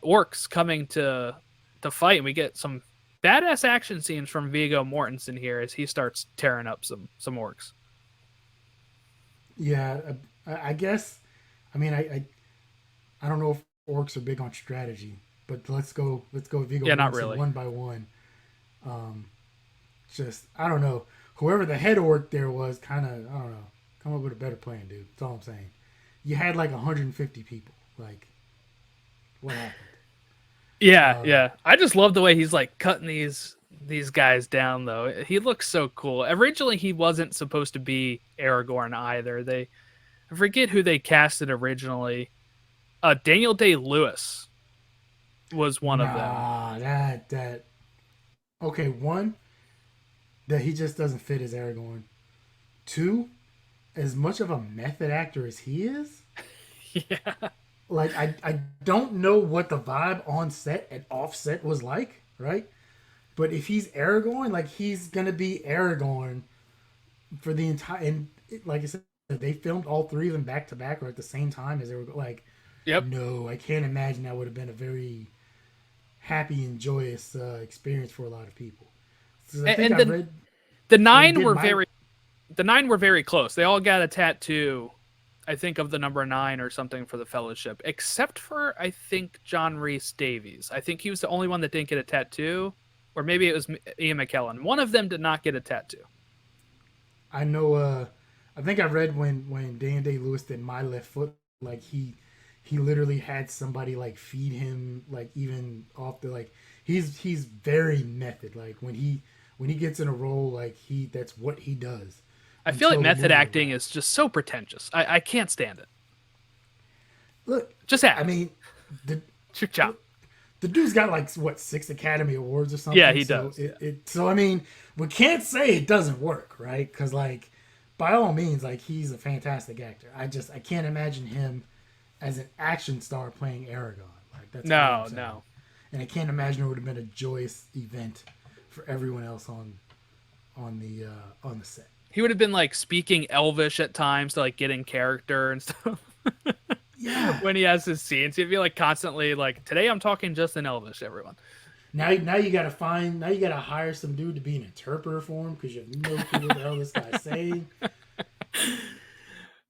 S1: orcs coming to fight, and we get some badass action scenes from Viggo Mortensen here as he starts tearing up some orcs.
S2: Yeah, I guess. I mean, I don't know if orcs are big on strategy, but let's go Viggo
S1: Yeah, not
S2: Mortensen
S1: really.
S2: one by one. Just I don't know. Whoever the head orc there was, kind of I don't know. Come up with a better plan, dude. That's all I'm saying. You had like 150 people. Like, what happened?
S1: Yeah. I just love the way he's like cutting these guys down, though. He looks so cool. Originally, he wasn't supposed to be Aragorn either. I forget who they casted originally. Daniel Day-Lewis was one of them.
S2: Nah, that. Okay, one, that he just doesn't fit as Aragorn. Two, as much of a method actor as he is,
S1: Yeah.
S2: like I don't know what the vibe on set and off set was like, right? But if he's Aragorn, like he's gonna be Aragorn for the entire. And like I said, they filmed all three of them back to back or at the same time as they were like.
S1: Yep.
S2: No, I can't imagine that would have been a very happy and joyous experience for a lot of people. So I think
S1: And
S2: I read
S1: the
S2: when he
S1: nine
S2: did
S1: were
S2: my.
S1: very close. They all got a tattoo, I think, of the number 9 or something for the Fellowship, except for I think John Rhys Davies. I think he was the only one that didn't get a tattoo, or maybe it was Ian McKellen. One of them did not get a tattoo.
S2: I know. I think I read when Dan Day Lewis did My Left Foot, like he literally had somebody like feed him like even off the like he's very method like when when he gets in a role, like that's what he does
S1: I feel like
S2: until the
S1: method
S2: movie
S1: acting
S2: wraps.
S1: is just so pretentious. I can't stand it.
S2: Look,
S1: Just
S2: I
S1: act.
S2: mean, the
S1: It's your job.
S2: the dude's got like what 6 Academy Awards or
S1: Yeah,
S2: something.
S1: he
S2: So
S1: does. Yeah.
S2: so I mean, we can't say it doesn't work, right? Because like by all means, like he's a fantastic actor. I can't imagine him as an action star playing Aragon. Like that's all I'm
S1: No,
S2: saying.
S1: no.
S2: And I can't imagine it would have been a joyous event for everyone else on the set.
S1: He would have been like speaking Elvish at times to like get in character and stuff.
S2: Yeah.
S1: When he has his scenes, he'd be like constantly like, "Today I'm talking just in Elvish, everyone."
S2: Now you gotta hire some dude to be an interpreter for him because you have no clue what the hell this guy's saying.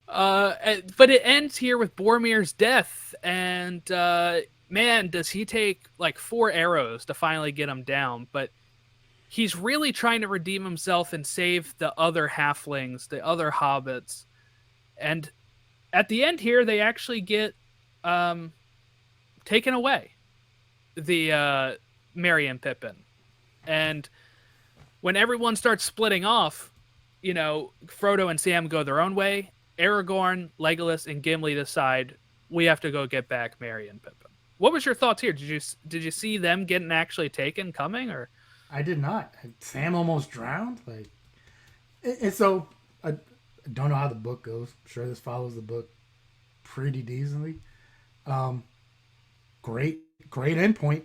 S1: But it ends here with Boromir's death, and man, does he take like 4 arrows to finally get him down? But he's really trying to redeem himself and save the other halflings, the other hobbits, and at the end here, they actually get taken away. The Merry and Pippin, and when everyone starts splitting off, Frodo and Sam go their own way. Aragorn, Legolas, and Gimli decide we have to go get back Merry and Pippin. What was your thoughts here? Did you see them getting actually taken coming, or?
S2: I did not. Sam almost drowned. Like, and so I don't know how the book goes. I'm sure this follows the book pretty decently. Great, great endpoint.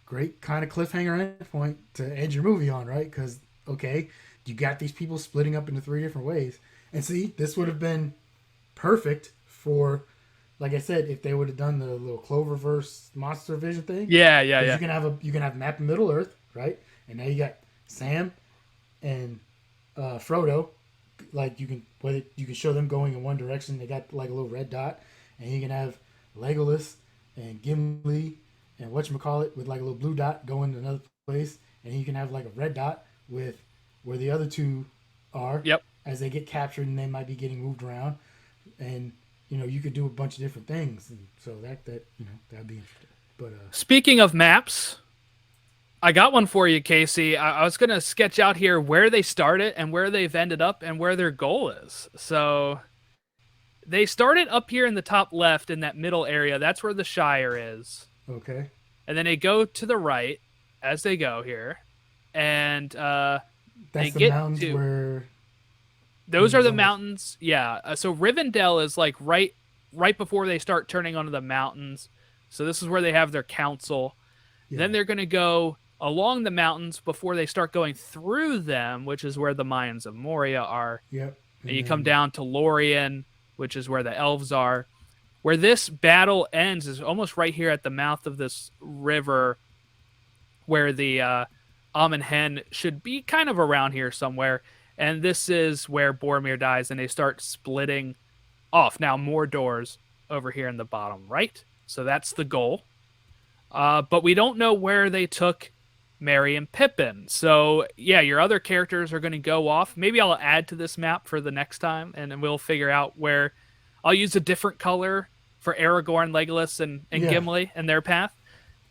S2: Great kind of cliffhanger endpoint to end your movie on, right? Because okay, you got these people splitting up into 3 different ways, and see, this would have been perfect for, like I said, if they would have done the little Cloververse monster vision thing.
S1: Yeah, yeah,
S2: Because
S1: yeah.
S2: you can have map of Middle Earth, right? And now you got Sam and Frodo. Like you can show them going in one direction. They got like a little red dot, and you can have Legolas and Gimli and whatchamacallit with like a little blue dot going to another place, and you can have like a red dot with where the other two are.
S1: Yep.
S2: As they get captured and they might be getting moved around, and you could do a bunch of different things, and so that'd be interesting. But
S1: Speaking of maps, I got one for you, Casey. I was gonna sketch out here where they started and where they've ended up and where their goal is. So they started up here in the top left in that middle area. That's where the Shire is.
S2: okay,
S1: And then they go to the right as they go here, and they
S2: that's the
S1: get
S2: mountains
S1: to
S2: where
S1: those are the
S2: almost-
S1: mountains. Yeah. So Rivendell is like right before they start turning onto the mountains. So this is where they have their council.
S2: yeah,
S1: Then they're going to go along the mountains before they start going through them, which is where the Mayans of Moria are.
S2: yep.
S1: And you come down to Lorien, which is where the elves are. Where this battle ends is almost right here at the mouth of this river, where the Amon Hen should be kind of around here somewhere. And this is where Boromir dies, and they start splitting off. Now, more doors over here in the bottom right. So that's the goal. But we don't know where they took Merry and Pippin. So, yeah, your other characters are going to go off. Maybe I'll add to this map for the next time, and then we'll figure out where. I'll use a different color for Aragorn, Legolas, and
S2: Yeah.
S1: Gimli and their path.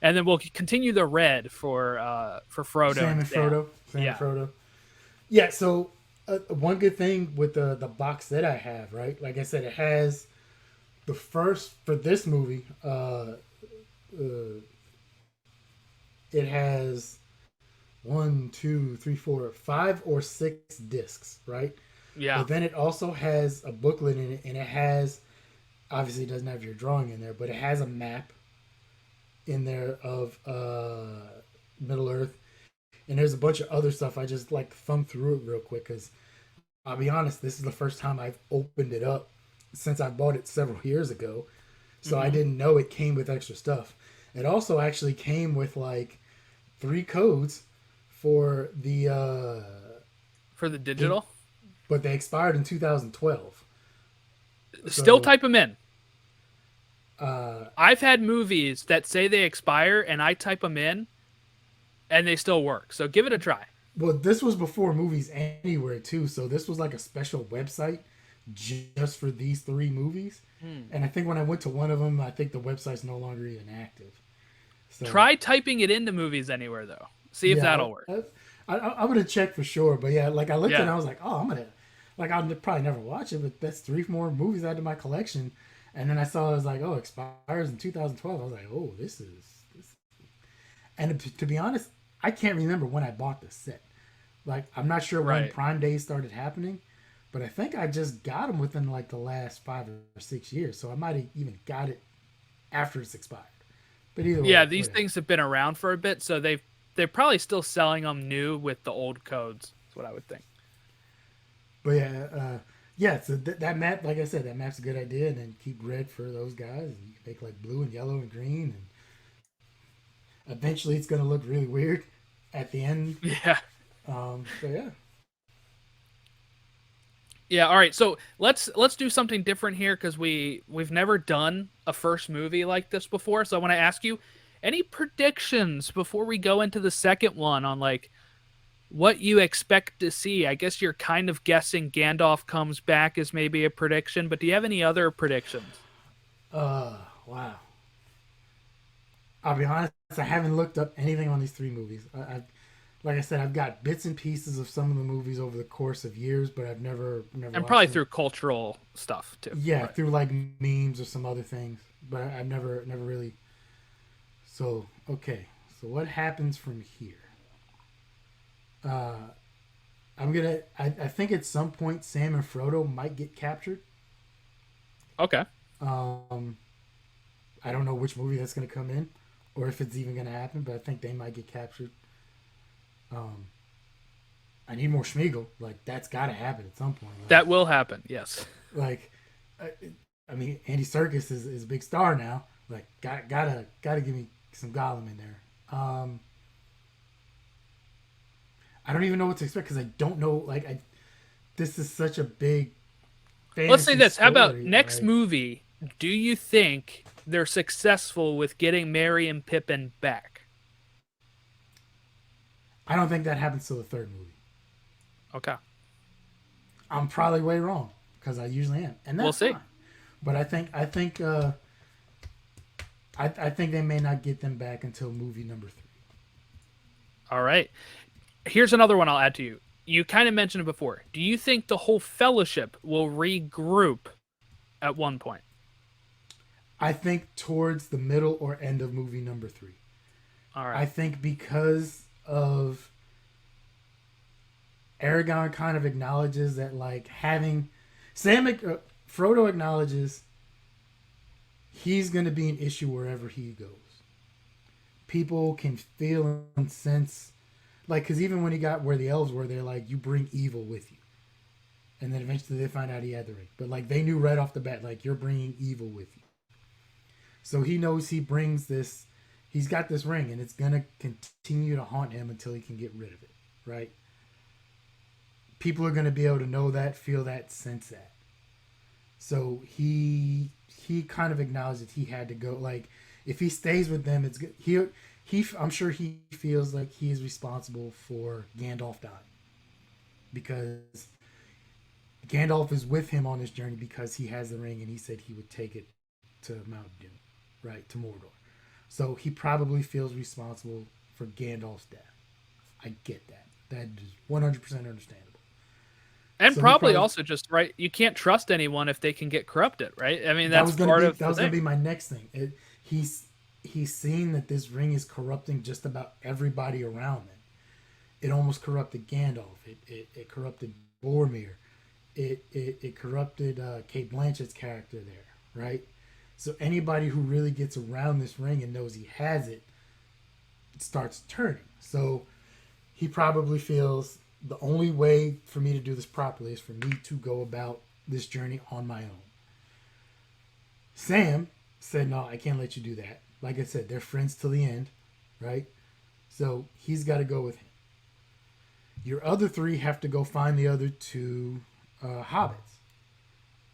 S1: And then we'll continue the red for Frodo
S2: Sam and
S1: Sam.
S2: Frodo. Sam
S1: Yeah.
S2: and Frodo. Yeah. So one good thing with the box that I have, right? Like I said, it has the first for this movie. It has 1, 2, 3, 4, 5 or 6 discs, right?
S1: Yeah.
S2: But then it also has a booklet in it, and it has, obviously it doesn't have your drawing in there, but it has a map in there of Middle Earth, and there's a bunch of other stuff. I just like thumbed through it real quick because I'll be honest, this is the first time I've opened it up since I bought it several years ago, so I didn't know it came with extra stuff. It also actually came with like 3 codes for the
S1: digital.
S2: but they expired in 2012.
S1: Still
S2: So,
S1: type them in. I've had movies that say they expire, and I type them in, and they still work. So give it a try.
S2: Well, this was before Movies Anywhere too, so this was like a special website just for these 3 movies. And I think when I went to one of them, I think the website's no longer even active. So,
S1: Try typing it into Movies Anywhere, though. See if that'll work.
S2: I'm gonna check for sure. But yeah, like I looked at it, and
S1: Yeah.
S2: I was like, oh, I'm gonna like I'll probably never watch it, but that's three more movies out of my collection. And then I saw it was like, oh, expires in 2012. I was like, oh, this. And to be honest, I can't remember when I bought the set. Like I'm not sure when
S1: Right.
S2: Prime Days started happening, but I think I just got them within like the last 5 or 6 years. So I might have even got it after it's expired. But either
S1: Yeah,
S2: way,
S1: these
S2: whatever.
S1: things have been around for a bit, so they're probably still selling them new with the old codes. That's what I would think.
S2: But yeah, yeah. So that map, like I said, that map's a good idea. And then keep red for those guys, and you can make like blue and yellow and green, and eventually it's gonna look really weird at the end.
S1: Yeah.
S2: So yeah,
S1: Yeah, all right. So let's do something different here because we've never done a first movie like this before. So I want to ask you any predictions before we go into the second one on like what you expect to see. I guess you're kind of guessing Gandalf comes back as maybe a prediction, but do you have any other predictions?
S2: wow. I'll be honest, I haven't looked up anything on these three movies. Like I said, I've got bits and pieces of some of the movies over the course of years, but I've never
S1: And
S2: watched
S1: probably
S2: them.
S1: through cultural stuff too.
S2: Yeah,
S1: Right.
S2: through like memes or some other things, but I've never really. So okay, so what happens from here? Uh, I think at some point Sam and Frodo might get captured.
S1: Okay.
S2: Um, I don't know which movie that's gonna come in, or if it's even gonna happen, but I think they might get captured. Um, I need more Schmiegel. Like that's got to happen at some point.
S1: That will happen. Yes.
S2: Like, I, I mean, Andy Serkis is a big star now. Like, gotta give me some Gollum in there. I don't even know what to expect because I don't know. Like, this is such a big
S1: Let's say
S2: fantasy
S1: this. How about
S2: story.
S1: next
S2: Like,
S1: movie? Do you think they're successful with getting Merry and Pippin back?
S2: I don't think that happens till the third movie.
S1: Okay.
S2: I'm probably way wrong because I usually am, and
S1: We'll
S2: that's
S1: see.
S2: fine. But I think they may not get them back until movie number three.
S1: All right. Here's another one I'll add to you. You kind of mentioned it before. Do you think the whole fellowship will regroup at one point?
S2: I think towards the middle or end of movie number three.
S1: All
S2: I
S1: right.
S2: think because of Aragon kind of acknowledges that like having Frodo acknowledges he's going to be an issue wherever he goes. People can feel and sense like because even when he got where the elves were, they're like you bring evil with you, and then eventually they find out he had the ring. But like they knew right off the bat, like you're bringing evil with you. So he knows he brings this. He's got this ring, and it's gonna continue to haunt him until he can get rid of it. Right? People are gonna be able to know that, feel that, sense that. So he kind of acknowledged that he had to go. Like if he stays with them, it's good. He I'm sure he feels like he is responsible for Gandalf dying because Gandalf is with him on this journey because he has the ring and he said he would take it to Mount Doom, right, to Mordor. So he probably feels responsible for Gandalf's death. I get that. That is 100% understandable.
S1: And
S2: So he
S1: probably
S2: probably
S1: also just right. You can't trust anyone if they can get corrupted, right? I mean, that's part of
S2: that
S1: the
S2: was gonna
S1: thing.
S2: be my next thing. He's seeing that this ring is corrupting just about everybody around them. It almost corrupted Gandalf. It corrupted Boromir. It corrupted Kate Blanchett's character there, right? So anybody who really gets around this ring and knows he has it, it starts turning. So he probably feels the only way for me to do this properly is for me to go about this journey on my own. Sam said, "No, I can't let you do that." Like I said, they're friends till the end, right? So he's got to go with him. Your other three have to go find the other two hobbits.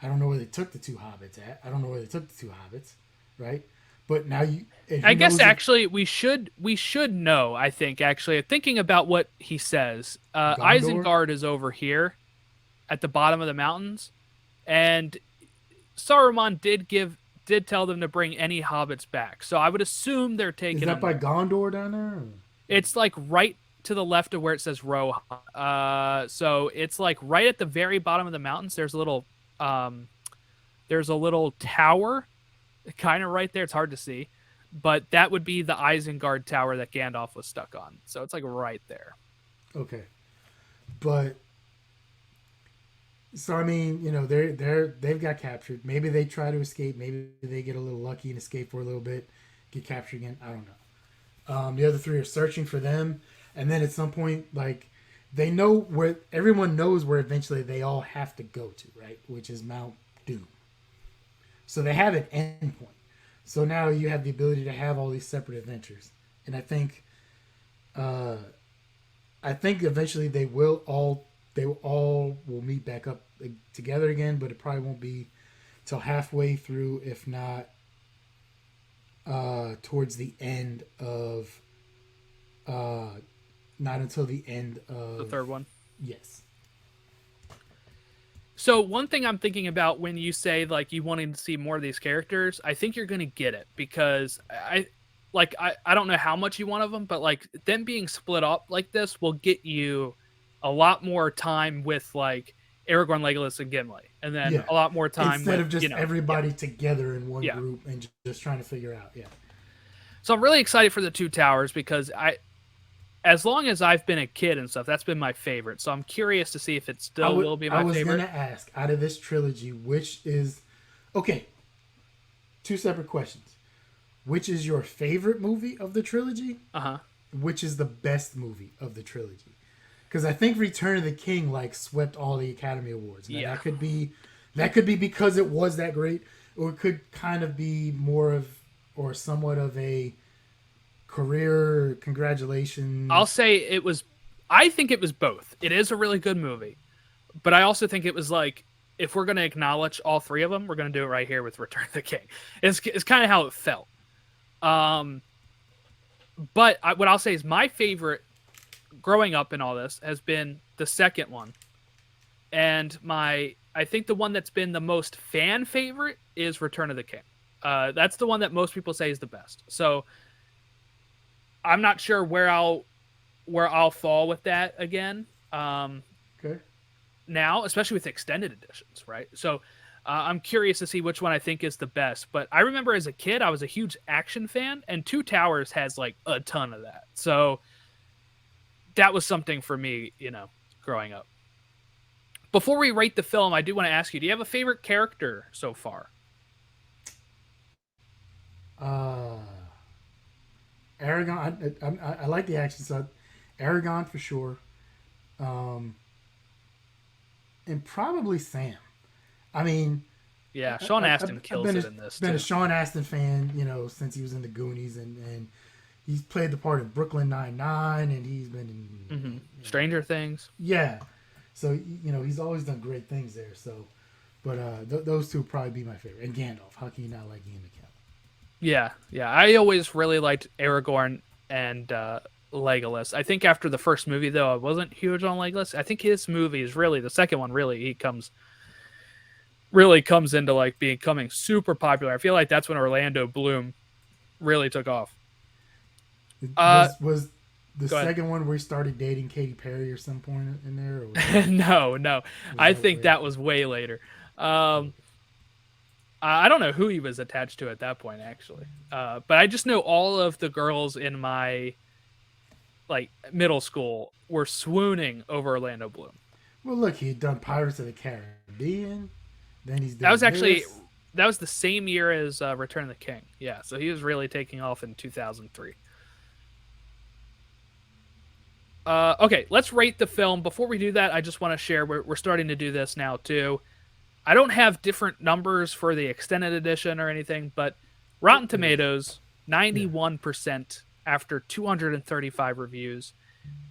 S2: I don't know where they took the two hobbits at. I don't know where they took the two hobbits, right? But now you, and
S1: I
S2: who
S1: guess
S2: knows if
S1: actually we should know. I think actually thinking about what he says,
S2: Gondor
S1: Isengard is over here at the bottom of the mountains, and Saruman did tell them to bring any hobbits back. So I would assume they're
S2: is
S1: taking
S2: that
S1: them
S2: by
S1: there.
S2: Gondor down there? Or?
S1: It's like right. to the left of where it says Rohan. So it's like right at the very bottom of the mountains. Um, there's a little tower, kind of right there. It's hard to see, but that would be the Isengard tower that Gandalf was stuck on. So it's like right there.
S2: Okay, but so I mean, they've got captured. Maybe they try to escape. Maybe they get a little lucky and escape for a little bit, get captured again. I don't know. The other three are searching for them, and then at some point, like they know where everyone knows where eventually they all have to go to, right? Which is Mount Doom. So they have an end point. So now you have the ability to have all these separate adventures, and uh, I think eventually they all will meet back up together again, but it probably won't be till halfway through, if not towards the end of not until the end of
S1: The third one.
S2: yes.
S1: So one thing I'm thinking about when you say like you wanting to see more of these characters, I think you're gonna get it because I don't know how much you want of them, but like them being split up like this will get you a lot more time with like Aragorn, Legolas, and Gimli, and then
S2: Yeah,
S1: a lot more time
S2: instead
S1: with
S2: of just
S1: yeah,
S2: everybody together in one
S1: yeah.
S2: group and just trying to figure out. Yeah.
S1: So I'm really excited for the Two Towers because as long as I've been a kid and stuff, that's been my favorite. So I'm curious to see if it still will be
S2: I
S1: my
S2: was
S1: favorite.
S2: gonna ask, out of this trilogy, which is okay, two separate questions. Which is your favorite movie of the trilogy?
S1: Uh huh.
S2: Which is the best movie of the trilogy? Because I think Return of the King like swept all the Academy Awards. Now
S1: Yeah.
S2: that could be because it was that great, or it could kind of be more of or somewhat of a career
S1: I'll
S2: congratulations.
S1: say it was. I think it was both. It is a really good movie, but I also think it was like if we're going to acknowledge all three of them, we're going to do it right here with Return of the King. It's kind of how it felt. Um, what I'll say is my favorite growing up in all this has been the second one, and I think the one that's been the most fan favorite is Return of the King. That's the one that most people say is the best. So I'm not sure where I'll fall with that again.
S2: Okay.
S1: Now, especially with extended editions, right? So I'm curious to see which one I think is the best. But I remember as a kid, I was a huge action fan, and Two Towers has like a ton of that. So that was something for me, growing up. Before we rate the film, I do want to ask you: do you have a favorite character so far?
S2: Uh, Aragon. I like the action side. Aragon for sure. Um, and probably Sam. I mean,
S1: Yeah, Sean Astin
S2: I've
S1: kills it in this
S2: been a
S1: too.
S2: Sean Astin fan, since he was in the Goonies, and he's played the part of Brooklyn Nine-Nine, and he's been
S1: Hmm.
S2: in
S1: Stranger Things.
S2: yeah. So he's always done great things there. So, but those two would probably be my favorite. And Gandalf. How can you not like Ian McKellen?
S1: Yeah, yeah. I always really liked Aragorn and Legolas. I think after the first movie, though, I wasn't huge on Legolas. I think his movie is really the second one. Really, he comes into like becoming super popular. I feel like that's when Orlando Bloom really took off. Uh,
S2: Was the
S1: Go ahead.
S2: second one where he started dating Katy Perry or some point in there, or was that
S1: No, no.
S2: was
S1: I
S2: that
S1: think
S2: way?
S1: that was way later. Um, I don't know who he was attached to at that point, actually. But I just know all of the girls in my like middle school were swooning over Orlando Bloom.
S2: Well, look, he'd done Pirates of the Caribbean. Then he's
S1: That was
S2: doing
S1: actually
S2: this.
S1: that was the same year as Return of the King. Yeah, so he was really taking off in 2003. Okay, let's rate the film. Before we do that, I just want to share we're starting to do this now too. I don't have different numbers for the extended edition or anything, but Rotten Tomatoes
S2: Yeah.
S1: 91% after 235 reviews,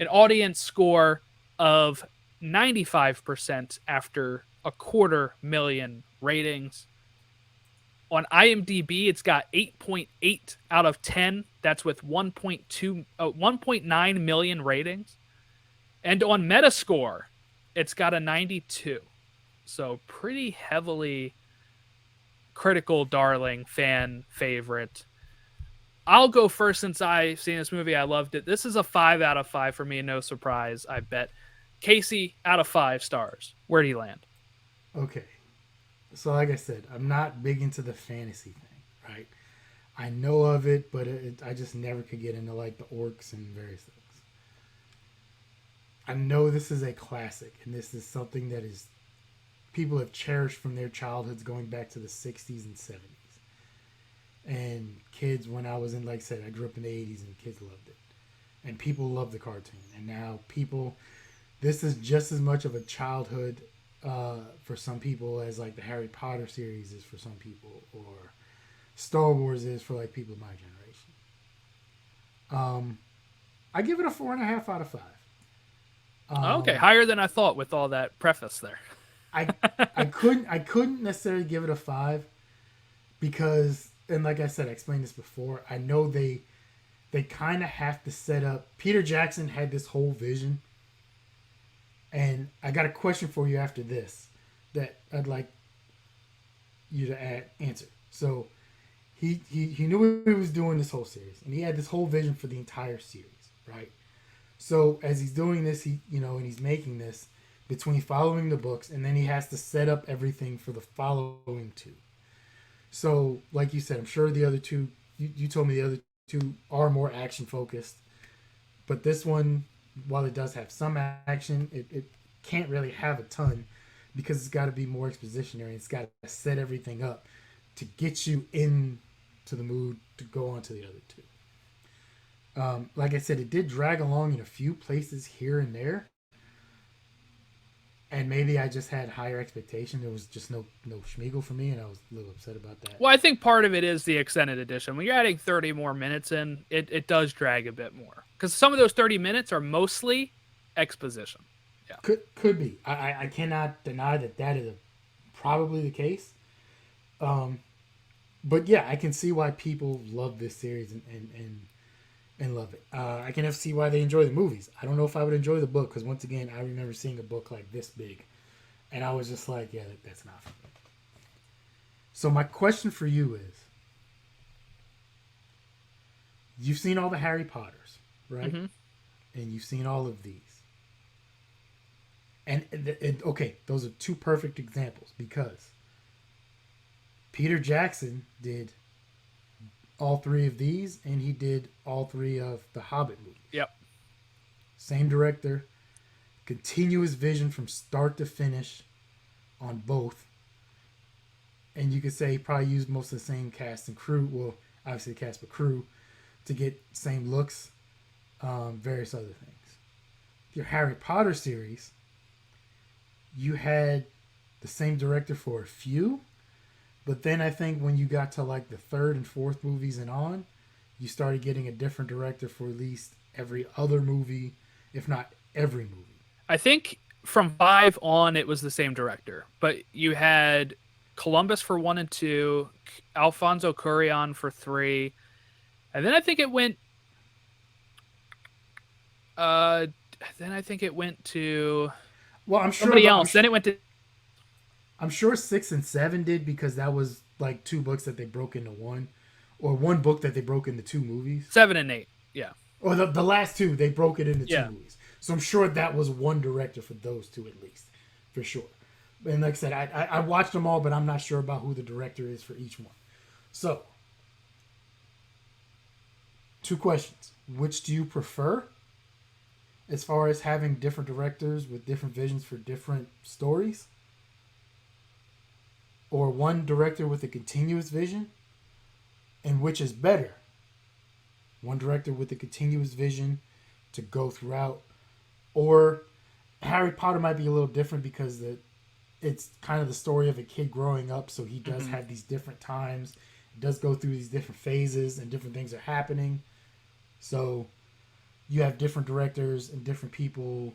S1: an audience score of 95% after a quarter million ratings. On IMDb, it's got 8.8 out of 10. That's with 1.9 million ratings. And on Metascore, it's got a 92. So pretty heavily critical darling fan favorite. I'll go first since I've seen this movie. I loved it. This is a 5 out of 5 for me. No surprise, I bet. Casey, out of 5 stars. Where do you land?
S2: Okay. So, like I said, I'm not big into the fantasy thing, right? I know of it, but I just never could get into like the orcs and various things. I know this is a classic, and this is something that is people have cherished from their childhoods going back to the 60s and 70s. And kids, when I was in, like I said, I grew up in the 80s and kids loved it. And people love the cartoon. And now people, this is just as much of a childhood for some people as like the Harry Potter series is for some people, or Star Wars is for like people of my generation. I give it a 4.5 out of 5.
S1: Okay, higher than I thought with all that preface there.
S2: I I couldn't necessarily give it a 5 because, and like I said, I explained this before. I know they kind of have to set up. Peter Jackson had this whole vision, and I got a question for you after this that I'd like you to answer. So he knew what he was doing this whole series, and he had this whole vision for the entire series, right? So as he's doing this, and he's making this between following the books, and then he has to set up everything for the following two. So, like you said, I'm sure the other two, you told me the other two are more action focused, but this one, while it does have some action, it can't really have a ton because it's got to be more expositionary. It's got to set everything up to get you into the mood to go on to the other two. Like I said, it did drag along in a few places here and there, and maybe I just had higher expectations. There was just no Schmeagle for me, and I was a little upset about that.
S1: Well, I think part of it is the extended edition. When you're adding 30 more minutes in, it does drag a bit more. Because some of those 30 minutes are mostly exposition. Yeah.
S2: Could be. I cannot deny that is probably the case. But yeah, I can see why people love this series and love it. I can see why they enjoy the movies. I don't know if I would enjoy the book because, once again, I remember seeing a book like this big, and I was just like, yeah, that's not for me. So my question for you is, you've seen all the Harry Potters, right?
S1: Mm-hmm.
S2: And you've seen all of these. And okay, those are two perfect examples because Peter Jackson did all three of these, and he did all three of the Hobbit movies.
S1: Yep.
S2: Same director, continuous vision from start to finish on both. And you could say he probably used most of the same cast and crew. Well, obviously the cast, but crew to get same looks, various other things. Your Harry Potter series, you had the same director for a few, but then I think when you got to like the third and fourth movies and on, you started getting a different director for at least every other movie, if not every movie.
S1: I think from 5 on, it was the same director. But you had Columbus for 1 and 2, Alfonso Cuarón for 3, and then I think it went. Then I think it went to.
S2: Well, I'm sure
S1: somebody else. Then it went to.
S2: I'm sure 6 and 7 did because that was like two books that they broke into one, or one book that they broke into two movies.
S1: 7 and 8, yeah.
S2: Or the last two, they broke it into two movies. So I'm sure that was one director for those two at least, for sure. And like I said, I watched them all, but I'm not sure about who the director is for each one. So, two questions. Which do you prefer as far as having different directors with different visions for different stories? Or one director with a continuous vision? And which is better? One director with a continuous vision to go throughout, or Harry Potter might be a little different because it's kind of the story of a kid growing up, so he does have these different times. He does go through these different phases and different things are happening. So you have different directors and different people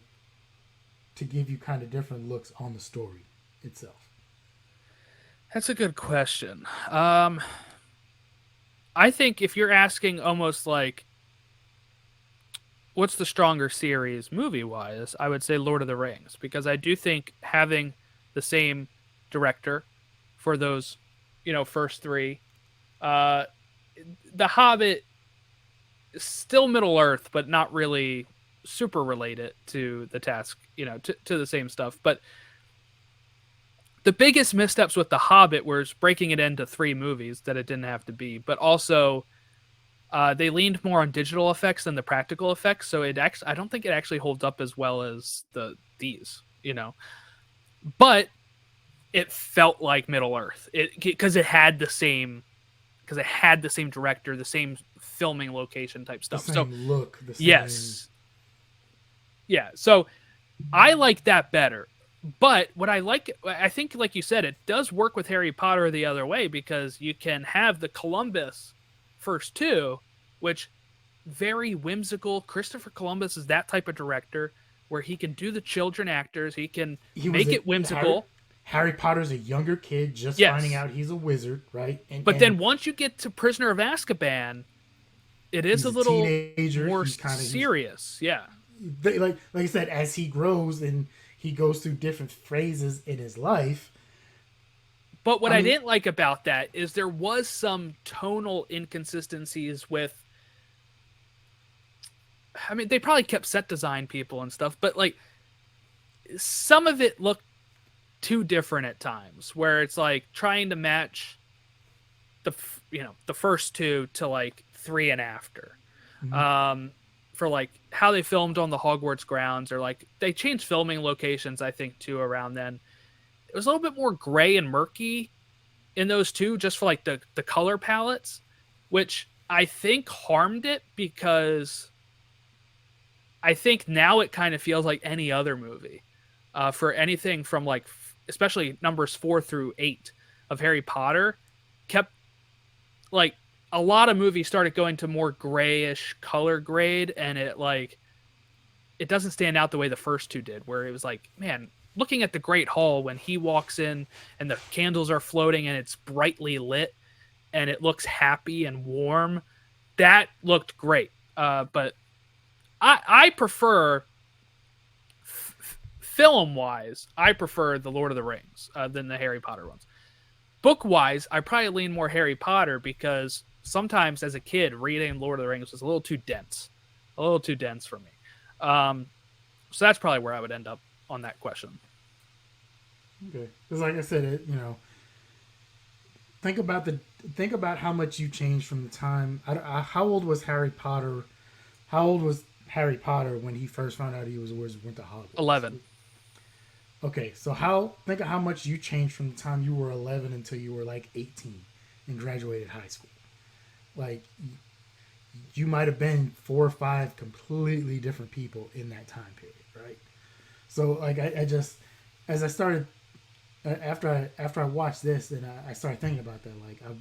S2: to give you kind of different looks on the story itself.
S1: That's a good question. I think if you're asking almost like what's the stronger series movie-wise, I would say Lord of the Rings, because I do think having the same director for those, first three, The Hobbit still Middle Earth, but not really super related to the task, to the same stuff. But the biggest missteps with The Hobbit was breaking it into three movies that it didn't have to be, but also they leaned more on digital effects than the practical effects. So I don't think it actually holds up as well as these. But it felt like Middle Earth, because it had the same director, the same filming location type
S2: The
S1: stuff. So
S2: same look, the same.
S1: yes, yeah. So I like that better. But what I think, like you said, it does work with Harry Potter the other way, because you can have the Columbus first two, which very whimsical. Christopher Columbus is that type of director where he can do the children actors. He can
S2: He was
S1: make
S2: a
S1: it whimsical.
S2: Harry Potter's a younger kid just finding
S1: Yes.
S2: out he's a wizard, right?
S1: But
S2: And
S1: then once you get to Prisoner of Azkaban, it is a
S2: he's a
S1: little
S2: teenager.
S1: more
S2: He's kind of he's
S1: serious. Yeah.
S2: like I said, as he grows and he goes through different phases in his life.
S1: But what
S2: I
S1: I
S2: mean,
S1: didn't like about that is there was some tonal inconsistencies with. I mean, they probably kept set design people and stuff, but like some of it looked too different at times, where it's like trying to match the first two to like three and after.
S2: mhm.
S1: Um, for like how they filmed on the Hogwarts grounds, or like they changed filming locations, I think, too, around then. It was a little bit more gray and murky in those two, just for like the color palettes, which I think harmed it, because I think now it kind of feels like any other movie. For anything from like, especially numbers 4 through 8 of Harry Potter, kept like a lot of movies started going to more grayish color grade, and it doesn't stand out the way the first two did, where it was like, man, looking at the Great Hall when he walks in and the candles are floating and it's brightly lit and it looks happy and warm, that looked great. But I prefer, film wise, I prefer the Lord of the Rings than the Harry Potter ones. Book wise, I probably lean more Harry Potter, because sometimes as a kid reading Lord of the Rings was a little too dense for me. Um, so that's probably where I would end up on that question.
S2: Okay, because like I said, think about the think about how much you changed from the time. How old was Harry Potter? How old was Harry Potter when he first found out he was a wizard? Went to Hogwarts.
S1: 11.
S2: Okay, so think of how much you changed from the time you were 11 until you were like 18 and graduated high school. Like you might have been 4 or 5 completely different people in that time period, right? So like I just as I started after I watched this and I started thinking about that, like I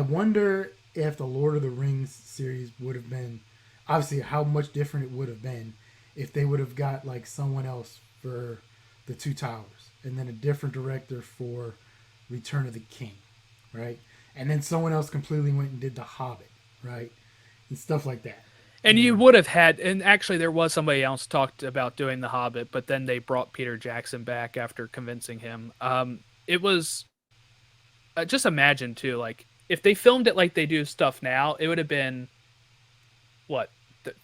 S2: wonder if the Lord of the Rings series would have been, obviously how much different it would have been if they would have got like someone else for the Two Towers and then a different director for Return of the King, right? And then someone else completely went and did The Hobbit, right? And stuff like that.
S1: And you
S2: And
S1: would have had, and actually there was somebody else talked about doing The Hobbit, but then they brought Peter Jackson back after convincing him. It was, just imagine too, like if they filmed it like they do stuff now, it would have been what,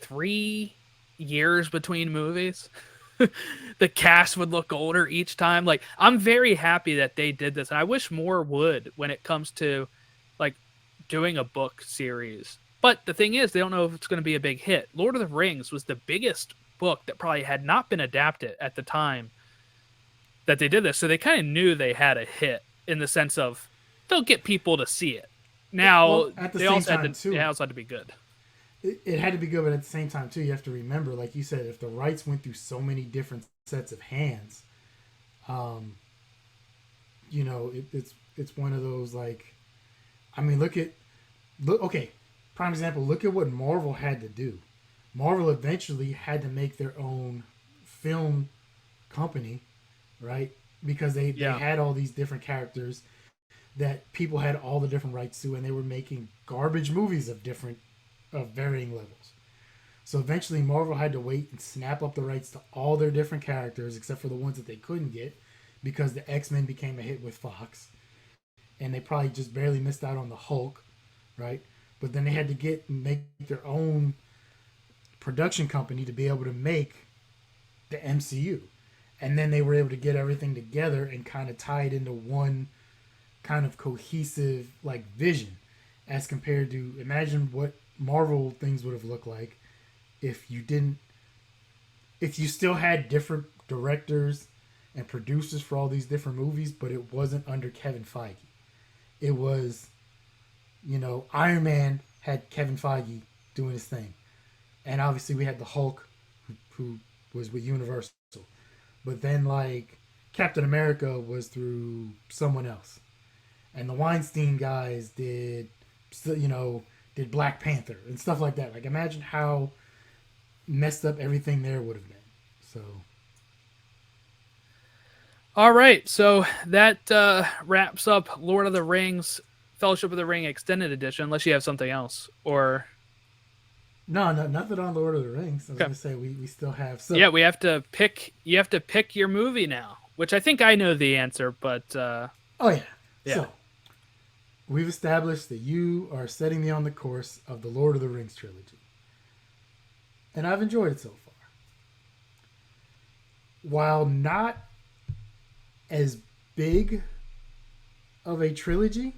S1: 3 years between movies. The cast would look older each time. Like, I'm very happy that they did this, and I wish more would, when it comes to like doing a book series. But the thing is, they don't know if it's going to be a big hit. Lord of the Rings was the biggest book that probably had not been adapted at the time that they did this, so they kind of knew they had a hit, in the sense of they'll get people to see it. Now
S2: well, at the
S1: they
S2: same
S1: also
S2: time
S1: had to, it
S2: too,
S1: also had to be good.
S2: it had to be good, but at the same time too, you have to remember, like you said, if the rights went through so many different sets of hands, um, it's one of those, like, I mean, okay, prime example. Look at what Marvel had to do. Marvel eventually had to make their own film company, right? Because they
S1: Yeah.
S2: had all these different characters that people had all the different rights to, and they were making garbage movies of varying levels. So eventually, Marvel had to wait and snap up the rights to all their different characters, except for the ones that they couldn't get, because the X-Men became a hit with Fox, and they probably just barely missed out on the Hulk, right? but then they had to make their own production company to be able to make the MCU. And then they were able to get everything together and kind of tie it into one kind of cohesive like vision, as compared to, imagine what Marvel things would have looked like if you still had different directors and producers for all these different movies, but it wasn't under Kevin Feige. It was, Iron Man had Kevin Feige doing his thing, and obviously we had the Hulk, who was with Universal, but then like Captain America was through someone else, and the Weinstein guys did Black Panther and stuff like that. Like, imagine how messed up everything there would have been. So,
S1: All right, so that wraps up Lord of the Rings, Fellowship of the Ring Extended Edition. Unless you have something else, or
S2: no, nothing on Lord of the Rings. I was
S1: okay.
S2: gonna say we still have. So
S1: Yeah, we have to pick. You have to pick your movie now, which I think I know the answer, but
S2: oh yeah.
S1: yeah.
S2: So we've established that you are setting me on the course of the Lord of the Rings trilogy, and I've enjoyed it so far. While not as big of a trilogy,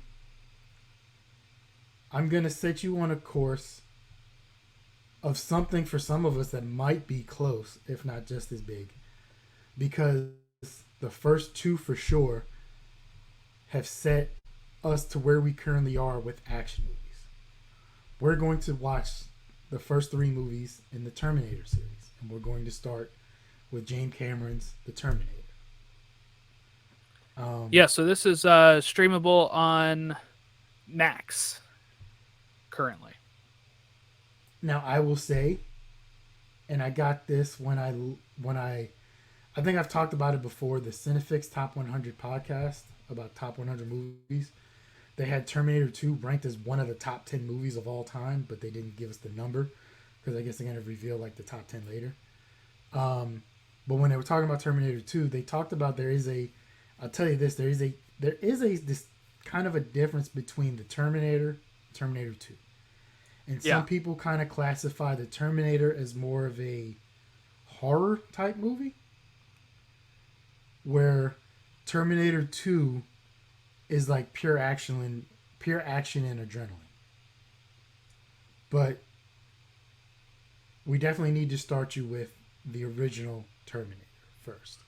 S2: I'm going to set you on a course of something for some of us that might be close, if not just as big. Because the first two for sure have set us to where we currently are with action movies. We're going to watch the first three movies in the Terminator series, and we're going to start with James Cameron's The Terminator.
S1: Yeah, so this is streamable on Max currently.
S2: Now I will say, and I got this when I think I've talked about it before, the Cinefix Top 100 podcast about top 100 movies. They had Terminator 2 ranked as one of the top 10 movies of all time, but they didn't give us the number because I guess they're going to reveal like the top 10 later. But when they were talking about Terminator 2, they talked about I'll tell you this, there is this kind of a difference between the Terminator and Terminator 2. And some people kind of classify the Terminator as more of a horror type movie, where Terminator 2 is like pure action and adrenaline. But we definitely need to start you with the original Terminator first.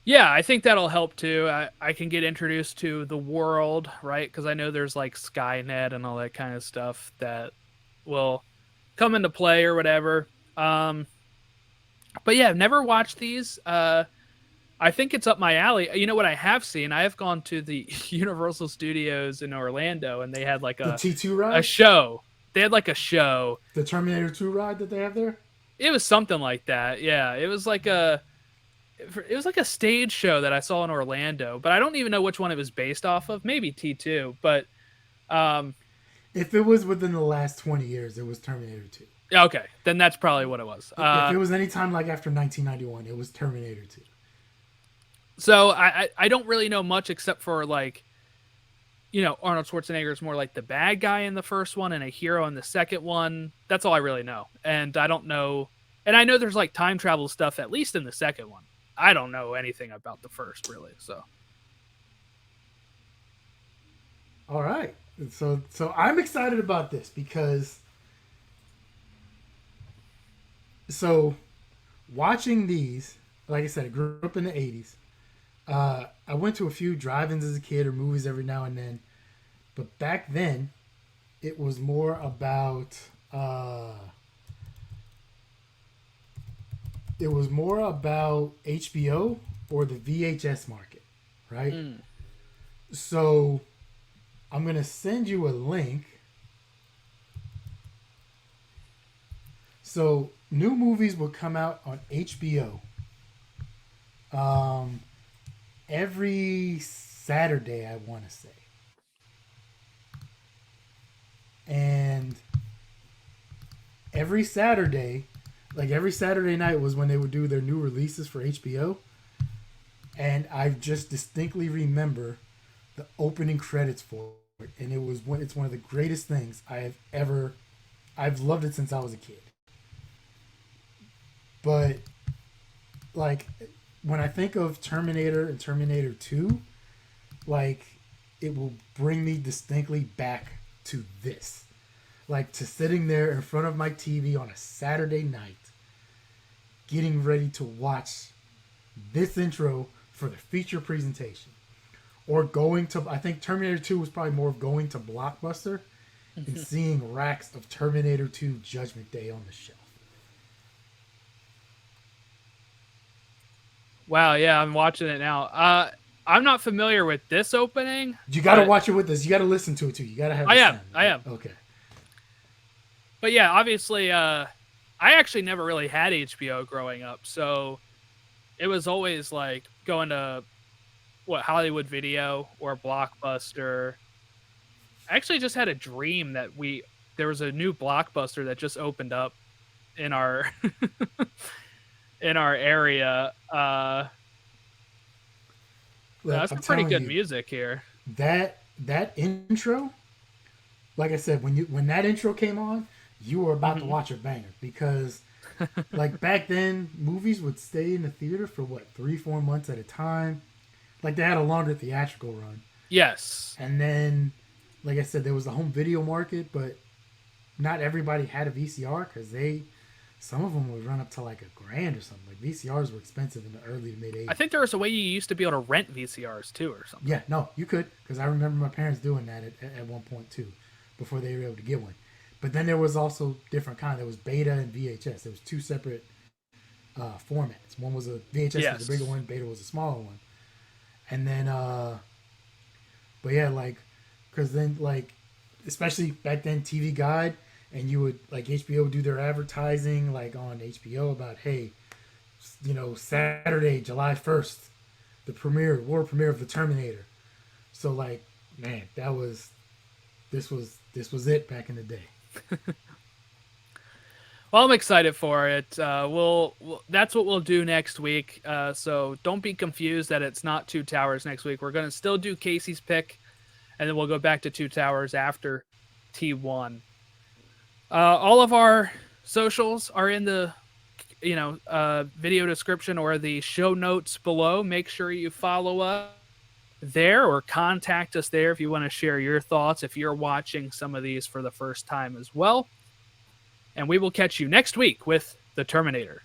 S1: Yeah, I think that'll help too. I can get introduced to the world, right? Because I know there's like Skynet and all that kind of stuff that will come into play or whatever. But yeah, I've never watched these. I think it's up my alley. You know what I have seen? I have gone to the Universal Studios in Orlando, and they had like
S2: the T2 ride?
S1: A show. They had like a show.
S2: The Terminator 2 ride that they have there?
S1: It was something like that. Yeah, it was like a stage show that I saw in Orlando, but I don't even know which one it was based off of. Maybe T2, but
S2: if it was within the last 20 years, it was Terminator 2.
S1: Okay, then that's probably what it was.
S2: If it was any time like after 1991, it was Terminator 2.
S1: So I don't really know much except for like, Arnold Schwarzenegger is more like the bad guy in the first one and a hero in the second one. That's all I really know. And I don't know. And I know there's like time travel stuff, at least in the second one. I don't know anything about the first, really. So.
S2: All right. So I'm excited about this because watching these, like I said, I grew up in the 80s. I went to a few drive-ins as a kid or movies every now and then. But back then, it was more about HBO or the VHS market, right? So I'm going to send you a link. So new movies will come out on HBO every Saturday, I want to say. And every Saturday night was when they would do their new releases for HBO. And I just distinctly remember the opening credits for and it's one of the greatest things I have ever. I've loved it since I was a kid. But like when I think of Terminator and Terminator 2, like it will bring me distinctly back to this. Like to sitting there in front of my TV on a Saturday night getting ready to watch this intro for the feature presentation. Or going to, I think Terminator 2 was probably more of going to Blockbuster and seeing racks of Terminator 2 Judgment Day on the shelf.
S1: Wow, yeah, I'm watching it now. I'm not familiar with this opening.
S2: You got to watch it with us. You got to listen to it too. You got to have.
S1: I am.
S2: Okay.
S1: But yeah, obviously, I actually never really had HBO growing up, so it was always like going to Hollywood Video or Blockbuster. I actually just had a dream that there was a new Blockbuster that just opened up in our in our area. That's some pretty good music here.
S2: That intro, like I said, when that intro came on, you were about to watch a banger because like back then movies would stay in the theater for 3-4 months at a time. Like they had a longer theatrical run.
S1: Yes.
S2: And then, like I said, there was the home video market, but not everybody had a VCR because some of them would run up to like $1,000 or something. Like VCRs were expensive in the early to mid 80s.
S1: I think there was a way you used to be able to rent VCRs too or something.
S2: Yeah, no, you could because I remember my parents doing that at one point too, before they were able to get one. But then there was also different kind. There was beta and VHS. There was two separate formats. One was a VHS was the bigger one, beta was a smaller one. And then, but yeah, like, because then, like, especially back then, TV Guide, and you would, like, HBO would do their advertising, like, on HBO about, hey, Saturday, July 1st, the world premiere of the Terminator. So, like, man, this was it back in the day.
S1: Well, I'm excited for it. That's what we'll do next week. So don't be confused that it's not Two Towers next week. We're going to still do Casey's pick, and then we'll go back to Two Towers after T1. All of our socials are in the video description or the show notes below. Make sure you follow us there or contact us there if you want to share your thoughts if you're watching some of these for the first time as well. And we will catch you next week with The Terminator.